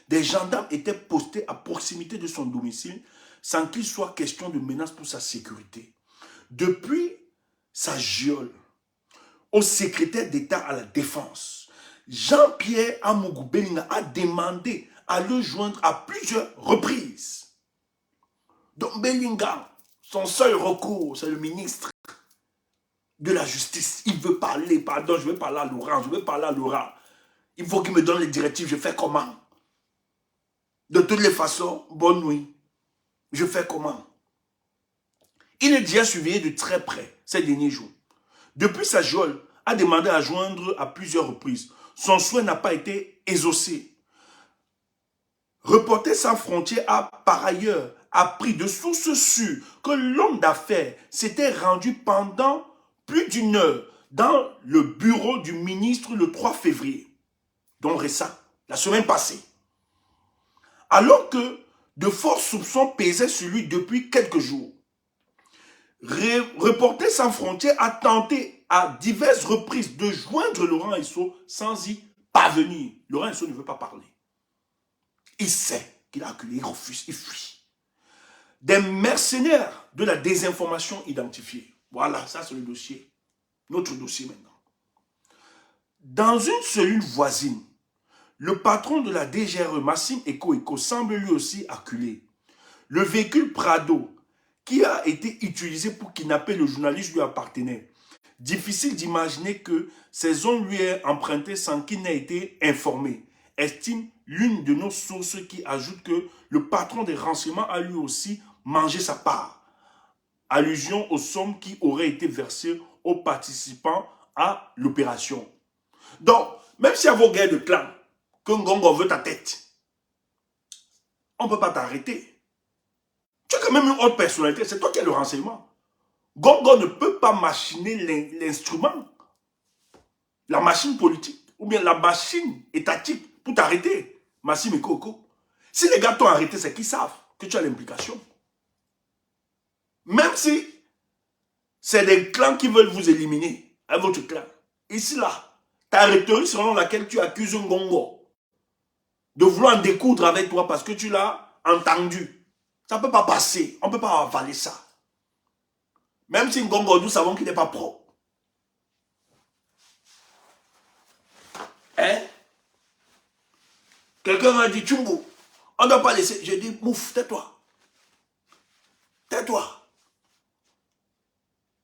Des gendarmes étaient postés à proximité de son domicile sans qu'il soit question de menace pour sa sécurité. Depuis sa geôle au secrétaire d'État à la Défense, Jean-Pierre Amougou Belinga a demandé à le joindre à plusieurs reprises. Donc Belinga, son seul recours, c'est le ministre de la Justice. Il veut parler, pardon, je veux parler à Laurent, Il faut qu'il me donne les directives, je fais comment? De toutes les façons, bonne nuit. Je fais comment? Il est déjà surveillé de très près ces derniers jours. Depuis sa geôle, a demandé à joindre à plusieurs reprises. Son souhait n'a pas été exaucé. Reporters sans frontières a par ailleurs appris de sources sûres que l'homme d'affaires s'était rendu pendant plus d'une heure dans le bureau du ministre le 3 février, donc récent, la semaine passée. Alors que de forts soupçons pesaient sur lui depuis quelques jours. Reporters sans frontières a tenté à diverses reprises de joindre Laurent Esso sans y parvenir. Laurent Esso ne veut pas parler. Il sait qu'il a acculé, il refuse, il fuit. Des mercenaires de la désinformation identifiés. Voilà, ça c'est le dossier. Notre dossier maintenant. Dans une cellule voisine, le patron de la DGRE, Massim Eko, semble lui aussi acculé. Le véhicule Prado, qui a été utilisé pour kidnapper le journaliste, lui appartenait. Difficile d'imaginer que ces hommes lui aient emprunté sans qu'il n'ait été informé, estime l'une de nos sources qui ajoute que le patron des renseignements a lui aussi mangé sa part. Allusion aux sommes qui auraient été versées aux participants à l'opération. Donc, même s'il y a vos guerres de clan, que Ngongo veut ta tête, on ne peut pas t'arrêter. Tu as quand même une autre personnalité, c'est toi qui as le renseignement. Ngongo ne peut pas machiner l'instrument, la machine politique, ou bien la machine étatique pour t'arrêter. Massim Eko. Si les gars t'ont arrêté, c'est qu'ils savent que tu as l'implication. Même si c'est des clans qui veulent vous éliminer, à votre clan. Ici, là, ta rhétorique selon laquelle tu accuses Ngongo de vouloir en découdre avec toi parce que tu l'as entendu. Ça ne peut pas passer. On ne peut pas avaler ça. Même si Ngongo, nous savons qu'il n'est pas propre. Hein? Quelqu'un m'a dit, Tchumbo, on ne doit pas laisser. J'ai dit, mouf, tais-toi. Tais-toi.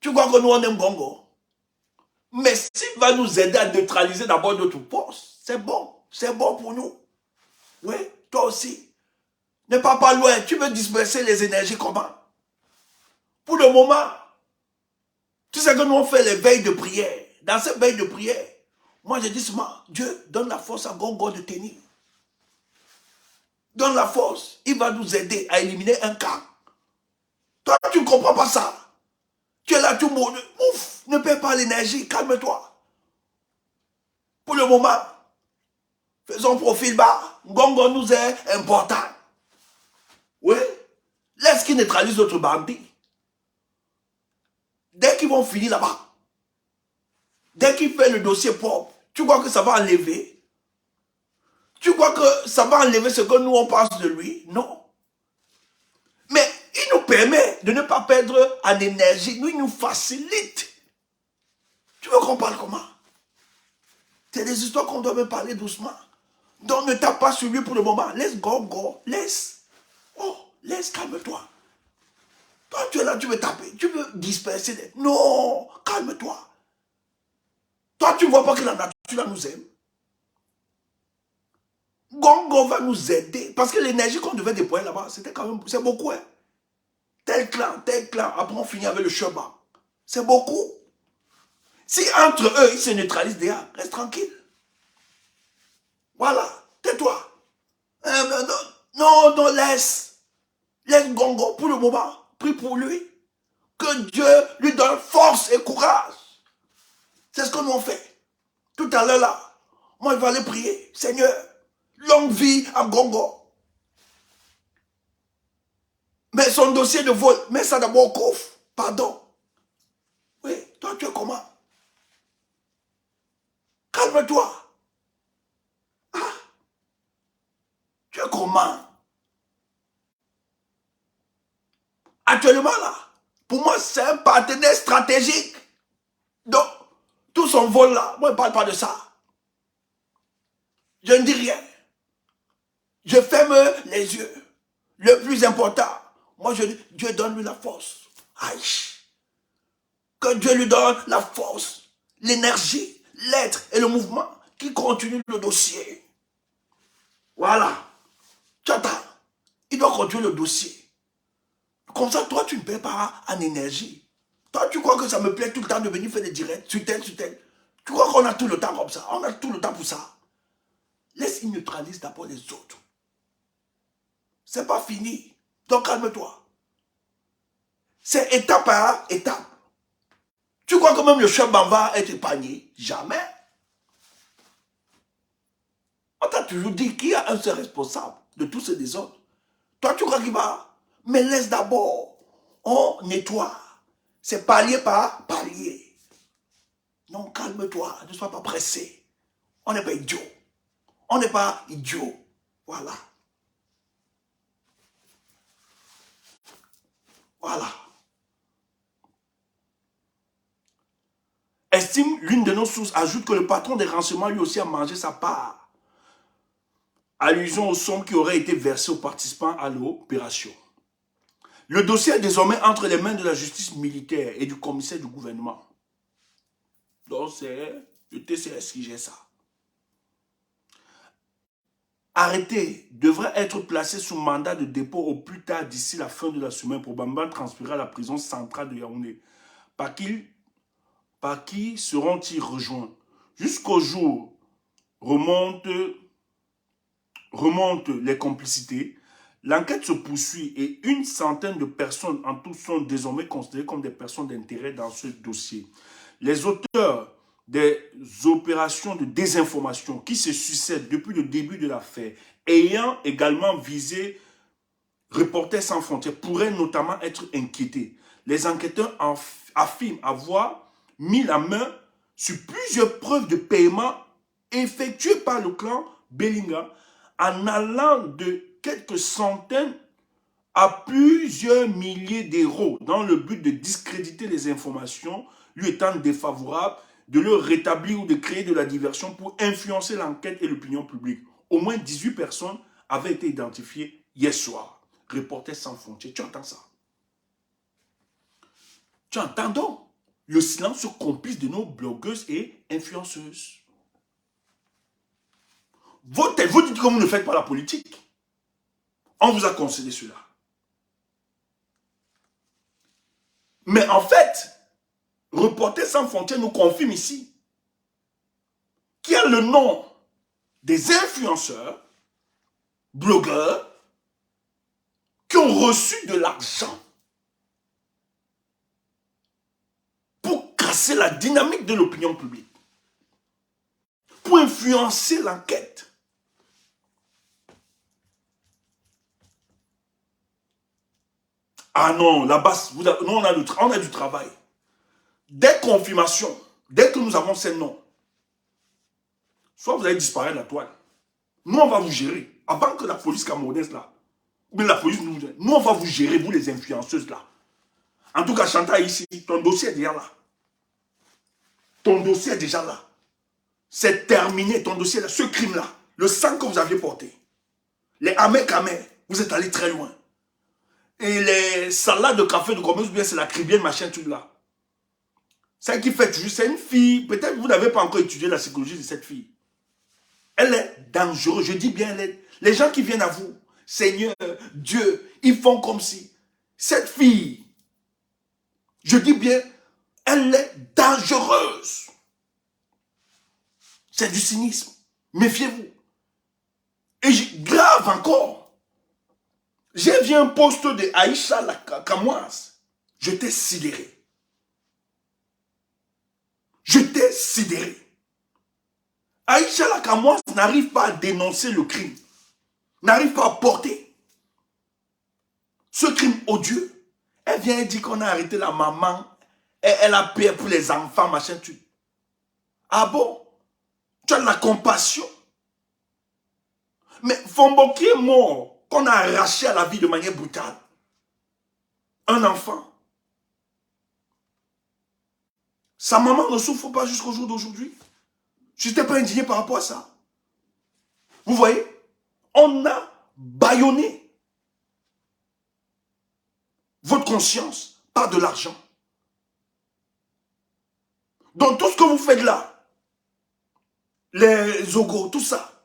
Tu crois que nous, on aime Ngongo? Mais s'il va nous aider à neutraliser d'abord notre poste, c'est bon. C'est bon pour nous. Oui, toi aussi. Ne pars pas loin. Tu veux disperser les énergies comment? Pour le moment, tu sais que nous on fait les veilles de prière. Dans ces veilles de prière, moi je dis seulement, Dieu donne la force à Ngongo de tenir. Donne la force. Il va nous aider à éliminer un cas. Toi, tu ne comprends pas ça. Tu es là tout le monde. Ouf, ne perds pas l'énergie. Calme-toi. Pour le moment, faisons profil bas. Ngongo nous est important. Oui. Laisse qu'il neutralise notre bandit. vont finir là-bas. Dès qu'il fait le dossier propre, tu crois que ça va enlever? Tu crois que ça va enlever ce que nous on pense de lui? Non. Mais il nous permet de ne pas perdre en énergie. Nous, il nous facilite. Tu veux qu'on parle comment? C'est des histoires qu'on doit me parler doucement. Donc ne tape pas sur lui pour le moment. Laisse go. Laisse. Oh, laisse, calme-toi. Toi, tu es là, tu veux taper. Tu veux disperser. Non, calme-toi. Toi, tu ne vois pas que la nature nous aime. Gongo va nous aider. Parce que l'énergie qu'on devait déployer là-bas, c'était quand même... C'est beaucoup, hein. Tel clan. Après, on finit avec le chemin. C'est beaucoup. Si entre eux, ils se neutralisent déjà, reste tranquille. Voilà. Tais-toi. Non, laisse. Laisse Gongo pour le moment. Prie pour lui. Que Dieu lui donne force et courage. C'est ce que nous on fait. Tout à l'heure là, moi je vais aller prier. Seigneur, longue vie à Gongo. Mais son dossier de vol, mets ça d'abord au coffre. Pardon. Oui, toi tu es comment? Calme-toi. Ah, tu es comment? Actuellement là, pour moi c'est un partenaire stratégique. Donc, tout son vol là, moi je ne parle pas de ça. Je ne dis rien. Je ferme les yeux. Le plus important, moi je dis, Dieu donne-lui la force. Aïe. Que Dieu lui donne la force, l'énergie, l'être et le mouvement qui continue le dossier. Voilà. Tu attends. Il doit continuer le dossier. Comme ça, toi, tu ne perds pas en énergie. Toi, tu crois que ça me plaît tout le temps de venir faire des directs sur tel. Tu crois qu'on a tout le temps comme ça? On a tout le temps pour ça. Laisse, il neutralise d'abord les autres. C'est pas fini. Donc, calme-toi. C'est étape par étape. Tu crois que même le chef va être épargné? Jamais. On t'a toujours dit qu'il y a un seul responsable de tous ces désordres. Toi, tu crois qu'il va? Mais laisse d'abord. On nettoie. C'est palier par palier. Non, calme-toi. Ne sois pas pressé. On n'est pas idiot. On n'est pas idiot. Voilà. Voilà. Estime, l'une de nos sources ajoute que le patron des renseignements lui aussi a mangé sa part. Allusion aux sommes qui auraient été versées aux participants à l'opération. Le dossier est désormais entre les mains de la justice militaire et du commissaire du gouvernement. Donc c'est le TCS qui gère ça. Arrêté devrait être placé sous mandat de dépôt au plus tard d'ici la fin de la semaine, probablement transféré à la prison centrale de Yaoundé. Par qui seront-ils rejoints? Jusqu'au jour remontent les complicités. L'enquête se poursuit et une centaine de personnes en tout sont désormais considérées comme des personnes d'intérêt dans ce dossier. Les auteurs des opérations de désinformation qui se succèdent depuis le début de l'affaire, ayant également visé Reporters sans frontières, pourraient notamment être inquiétés. Les enquêteurs affirment avoir mis la main sur plusieurs preuves de paiement effectuées par le clan Bellinga en allant de quelques centaines à plusieurs milliers d'euros dans le but de discréditer les informations lui étant défavorables, de le rétablir ou de créer de la diversion pour influencer l'enquête et l'opinion publique. Au moins 18 personnes avaient été identifiées hier soir. Reporters sans frontières, tu entends ça? Tu entends donc le silence complice de nos blogueuses et influenceuses. Vous dites que vous ne faites pas la politique. On vous a concédé cela. Mais en fait, Reporters sans frontières nous confirme ici qu'il y a le nom des influenceurs, blogueurs, qui ont reçu de l'argent pour casser la dynamique de l'opinion publique, pour influencer l'enquête. Ah non, là-bas, on a du travail. Dès confirmation, dès que nous avons ces noms, soit vous allez disparaître de la toile. Nous, on va vous gérer. Avant que la police camerounaise, là, mais la police nous on va vous gérer, vous les influenceuses, là. En tout cas, Chantal, ici, ton dossier est déjà là. Ton dossier est déjà là. C'est terminé, ton dossier là. Ce crime-là, le sang que vous aviez porté, les amers, vous êtes allé très loin. Et les salades de café de commerce, bien c'est la cribienne, machin, tout là. C'est qui fait toujours, c'est une fille, peut-être vous n'avez pas encore étudié la psychologie de cette fille. Elle est dangereuse, je dis bien, les gens qui viennent à vous, Seigneur, Dieu, ils font comme si. Cette fille, je dis bien, elle est dangereuse. C'est du cynisme. Méfiez-vous. Et grave encore, j'ai vu un poste de Aïcha la Kamoise. Je t'ai sidéré. Je t'ai sidéré. Aïcha la Kamoise n'arrive pas à dénoncer le crime. N'arrive pas à porter ce crime odieux. Elle vient dire qu'on a arrêté la maman. Et elle a payé pour les enfants, machin, tu. Ah bon? Tu as de la compassion. Mais Fombo qui est mort, qu'on a arraché à la vie de manière brutale. Un enfant. Sa maman ne souffre pas jusqu'au jour d'aujourd'hui. Je n'étais pas indigné par rapport à ça. Vous voyez? On a bâillonné votre conscience par de l'argent. Donc tout ce que vous faites là, les ogos, tout ça,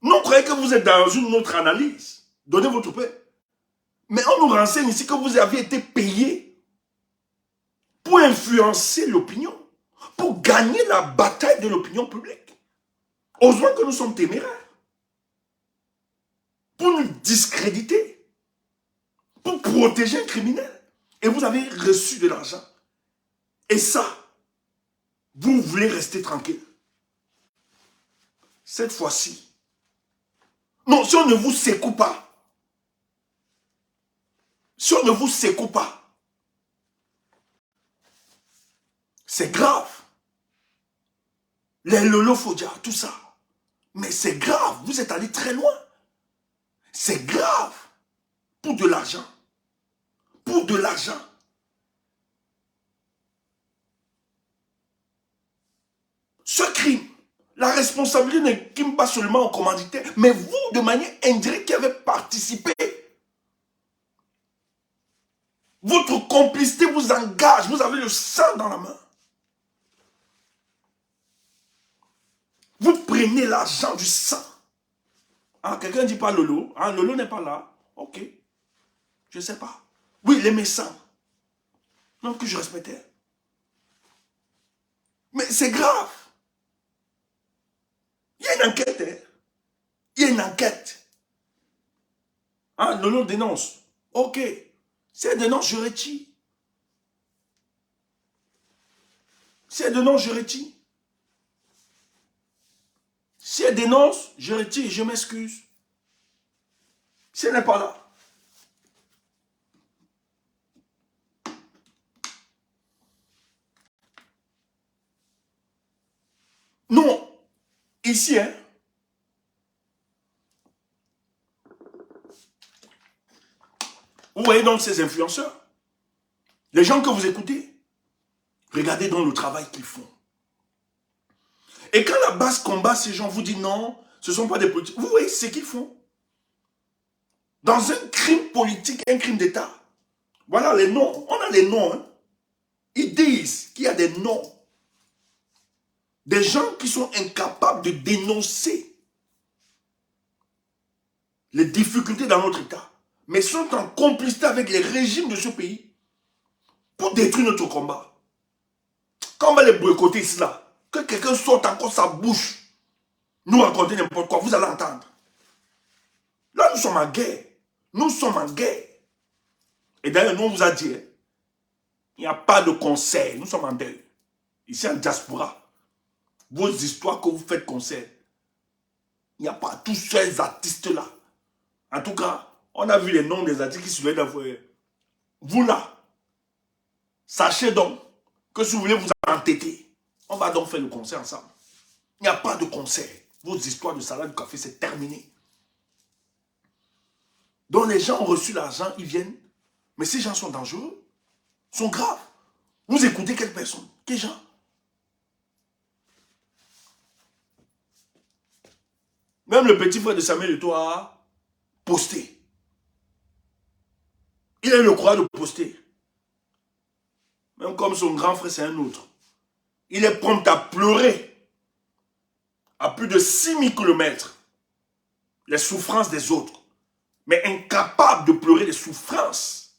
nous croyons que vous êtes dans une autre analyse. Donnez votre paix. Mais on nous renseigne ici que vous avez été payé pour influencer l'opinion, pour gagner la bataille de l'opinion publique. Heureusement que nous sommes téméraires. Pour nous discréditer, pour protéger un criminel. Et vous avez reçu de l'argent. Et ça, vous voulez rester tranquille. Cette fois-ci, non, si on ne vous secoue pas, si on ne vous secoue pas, c'est grave. Les Lolo Fodja, tout ça. Mais c'est grave, vous êtes allé très loin. C'est grave. Pour de l'argent. Pour de l'argent. Ce crime, la responsabilité n'est pas seulement au commanditaire, mais vous, de manière indirecte, qui avez participé. Votre complicité vous engage, vous avez le sang dans la main. Vous prenez l'argent du sang. Ah, quelqu'un ne dit pas Lolo. Ah, Lolo n'est pas là. Ok. Je ne sais pas. Oui, les médecins. Non, que je respectais. Mais c'est grave. Il y a une enquête. Hein? Il y a une enquête. Ah, Lolo dénonce. Ok. Si elle dénonce, je retire. Si elle dénonce, je retire. Si elle dénonce, je retire, je m'excuse. Si elle n'est pas là. Non. Ici, hein. Vous voyez donc ces influenceurs. Les gens que vous écoutez. Regardez donc le travail qu'ils font. Et quand la base combat ces gens, vous dit non, ce ne sont pas des politiques. Vous voyez ce qu'ils font. Dans un crime politique, un crime d'État. Voilà les noms. On a les noms. Hein. Ils disent qu'il y a des noms. Des gens qui sont incapables de dénoncer les difficultés dans notre État. Mais sont en complicité avec les régimes de ce pays pour détruire notre combat. Quand on va les boycotter ici, là, que quelqu'un sorte encore sa bouche, nous raconter n'importe quoi, vous allez entendre. Là, nous sommes en guerre. Nous sommes en guerre. Et d'ailleurs, nous, on vous a dit, hein, il n'y a pas de concert. Nous sommes en deuil. Ici, en diaspora. Vos histoires que vous faites concert. Il n'y a pas tous ces artistes-là. En tout cas, on a vu les noms des artistes qui se veulent d'avoir. Vous là, sachez donc que si vous voulez vous entêter, on va donc faire le concert ensemble. Il n'y a pas de concert. Vos histoires de salade de café, c'est terminé. Donc les gens ont reçu l'argent, ils viennent. Mais ces gens sont dangereux, sont graves. Vous écoutez quelle personne? Quels gens? Même le petit frère de Samuel Eto'o a posté. Il a eu le courage de poster. Même comme son grand frère, c'est un autre. Il est prompt à pleurer à plus de 6000 km les souffrances des autres, mais incapable de pleurer les souffrances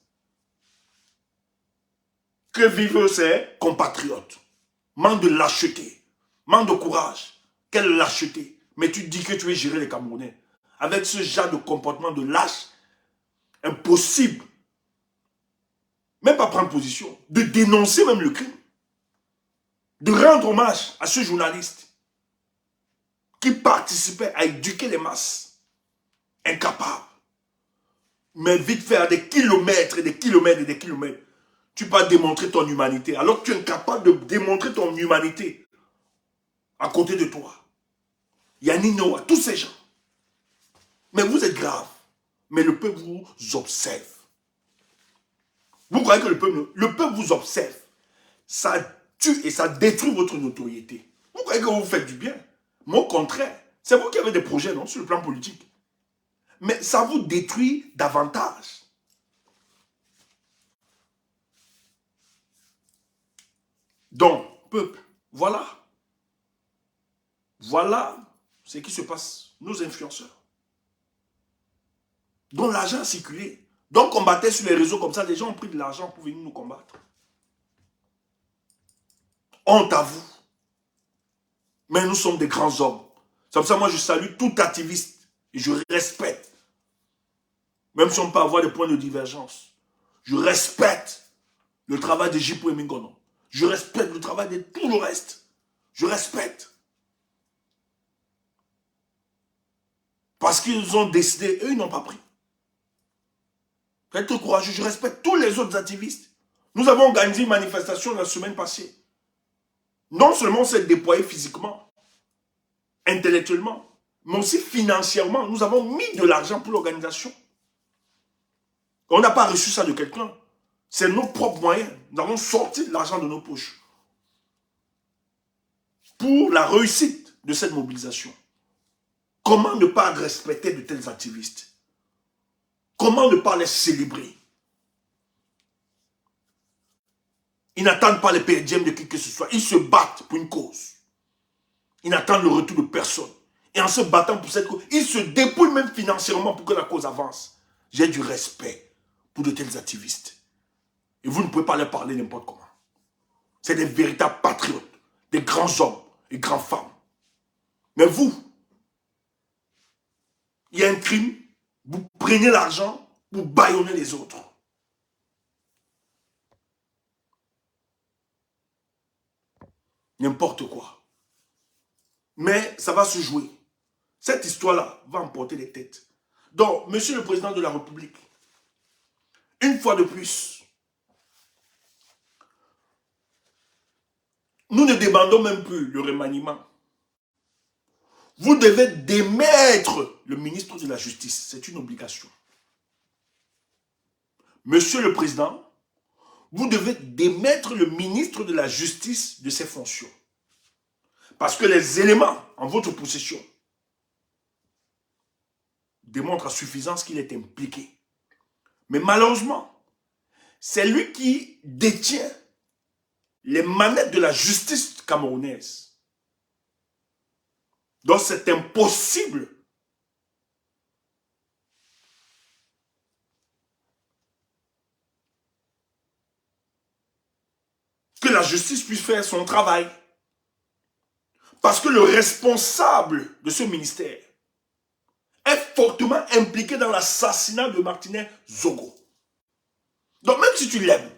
que vivent ses compatriotes. Manque de lâcheté, manque de courage. Quelle lâcheté. Mais tu dis que tu veux gérer les Camerounais. Avec ce genre de comportement de lâche, impossible. Même pas prendre position. De dénoncer même le crime. De rendre hommage à ce journaliste qui participait à éduquer les masses. Incapable. Mais vite fait, à des kilomètres et des kilomètres et des kilomètres, tu vas démontrer ton humanité. Alors que tu es incapable de démontrer ton humanité à côté de toi. Yannick Noah, tous ces gens. Mais vous êtes grave. Mais le peuple vous observe. Vous croyez que le peuple vous observe. Ça tue et ça détruit votre notoriété. Vous croyez que vous faites du bien. Mais au contraire, c'est vous qui avez des projets, non, sur le plan politique. Mais ça vous détruit davantage. Donc, peuple, voilà. Voilà ce qui se passe, nos influenceurs. Dont l'argent a circulé. Donc, on combattait sur les réseaux comme ça, les gens ont pris de l'argent pour venir nous combattre. Honte à vous. Mais nous sommes des grands hommes. C'est comme ça, moi, je salue tout activiste. Et je respecte. Même si on peut avoir des points de divergence. Je respecte le travail de J.P. Mingono. Je respecte le travail de tout le reste. Je respecte. Parce qu'ils ont décidé, eux, ils n'ont pas pris. Faites courageux, je respecte tous les autres activistes. Nous avons organisé une manifestation la semaine passée. Non seulement on s'est déployé physiquement, intellectuellement, mais aussi financièrement. Nous avons mis de l'argent pour l'organisation. On n'a pas reçu ça de quelqu'un. C'est nos propres moyens. Nous avons sorti de l'argent de nos poches. Pour la réussite de cette mobilisation. Comment ne pas respecter de tels activistes? Comment ne pas les célébrer? Ils n'attendent pas les PDM de qui que ce soit. Ils se battent pour une cause. Ils n'attendent le retour de personne. Et en se battant pour cette cause, ils se dépouillent même financièrement pour que la cause avance. J'ai du respect pour de tels activistes. Et vous ne pouvez pas leur parler n'importe comment. C'est des véritables patriotes, des grands hommes et grandes femmes. Mais vous, il y a un crime, vous prenez l'argent pour bâillonner les autres. N'importe quoi. Mais ça va se jouer. Cette histoire-là va emporter les têtes. Donc, Monsieur le Président de la République, une fois de plus, nous ne demandons même plus le remaniement. Vous devez démettre le ministre de la Justice. C'est une obligation. Monsieur le Président, vous devez démettre le ministre de la Justice de ses fonctions. Parce que les éléments en votre possession démontrent à suffisance qu'il est impliqué. Mais malheureusement, c'est lui qui détient les manettes de la justice camerounaise. Donc c'est impossible que la justice puisse faire son travail. Parce que le responsable de ce ministère est fortement impliqué dans l'assassinat de Martinez Zogo. Donc même si tu l'aimes,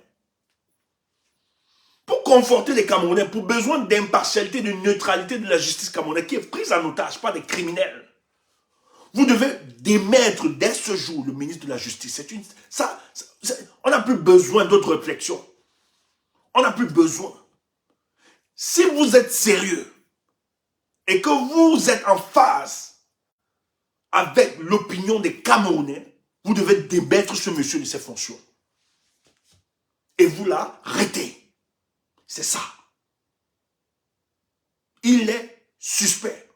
pour conforter les Camerounais, pour besoin d'impartialité, de neutralité de la justice camerounaise qui est prise en otage par des criminels, vous devez démettre dès ce jour le ministre de la Justice. On n'a plus besoin d'autres réflexions. On n'a plus besoin. si vous êtes sérieux et que vous êtes en phase avec l'opinion des Camerounais, vous devez démettre ce monsieur de ses fonctions. Et vous l'arrêtez. C'est ça. Il est suspect.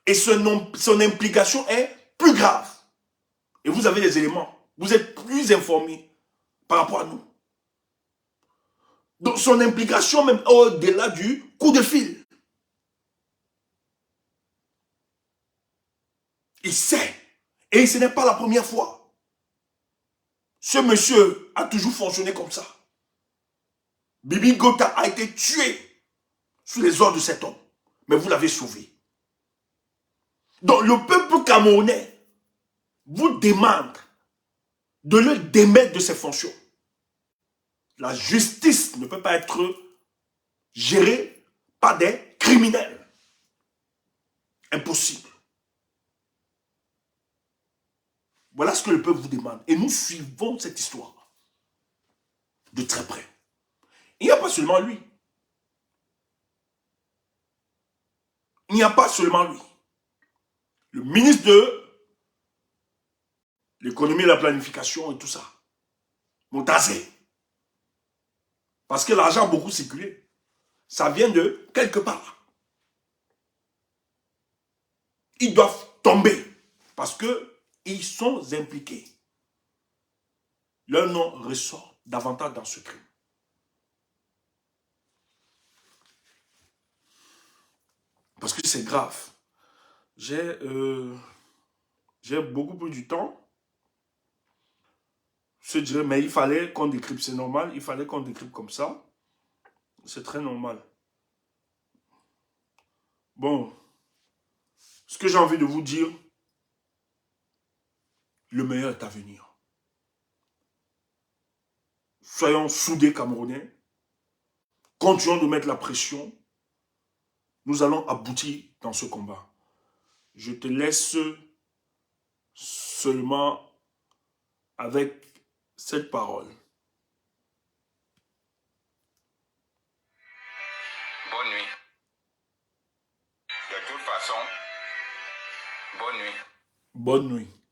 Et son implication est plus grave. Et vous avez les éléments. Vous êtes plus informés par rapport à nous. Donc son implication même au-delà du coup de fil. Il sait. Et ce n'est pas la première fois. Ce monsieur a toujours fonctionné comme ça. Bibi Gota a été tué sous les ordres de cet homme. Mais vous l'avez sauvé. Donc le peuple camerounais vous demande de le démettre de ses fonctions. La justice ne peut pas être gérée par des criminels. Impossible. Voilà ce que le peuple vous demande. Et nous suivons cette histoire de très près. Il n'y a pas seulement lui. Il n'y a pas seulement lui. Le ministre de l'économie et la planification et tout ça. Montazé. Parce que l'argent a beaucoup circulé. Ça vient de quelque part. Ils doivent tomber. Parce qu'ils sont impliqués. Leur nom ressort davantage dans ce crime. Parce que c'est grave. J'ai beaucoup plus du temps. Je dirais, mais il fallait qu'on décrypte, c'est normal. Il fallait qu'on décrypte comme ça. C'est très normal. Bon. Ce que j'ai envie de vous dire, le meilleur est à venir. Soyons soudés Camerounais. Continuons de mettre la pression. Nous allons aboutir dans ce combat. Je te laisse seulement avec cette parole. Bonne nuit. De toute façon, bonne nuit. Bonne nuit.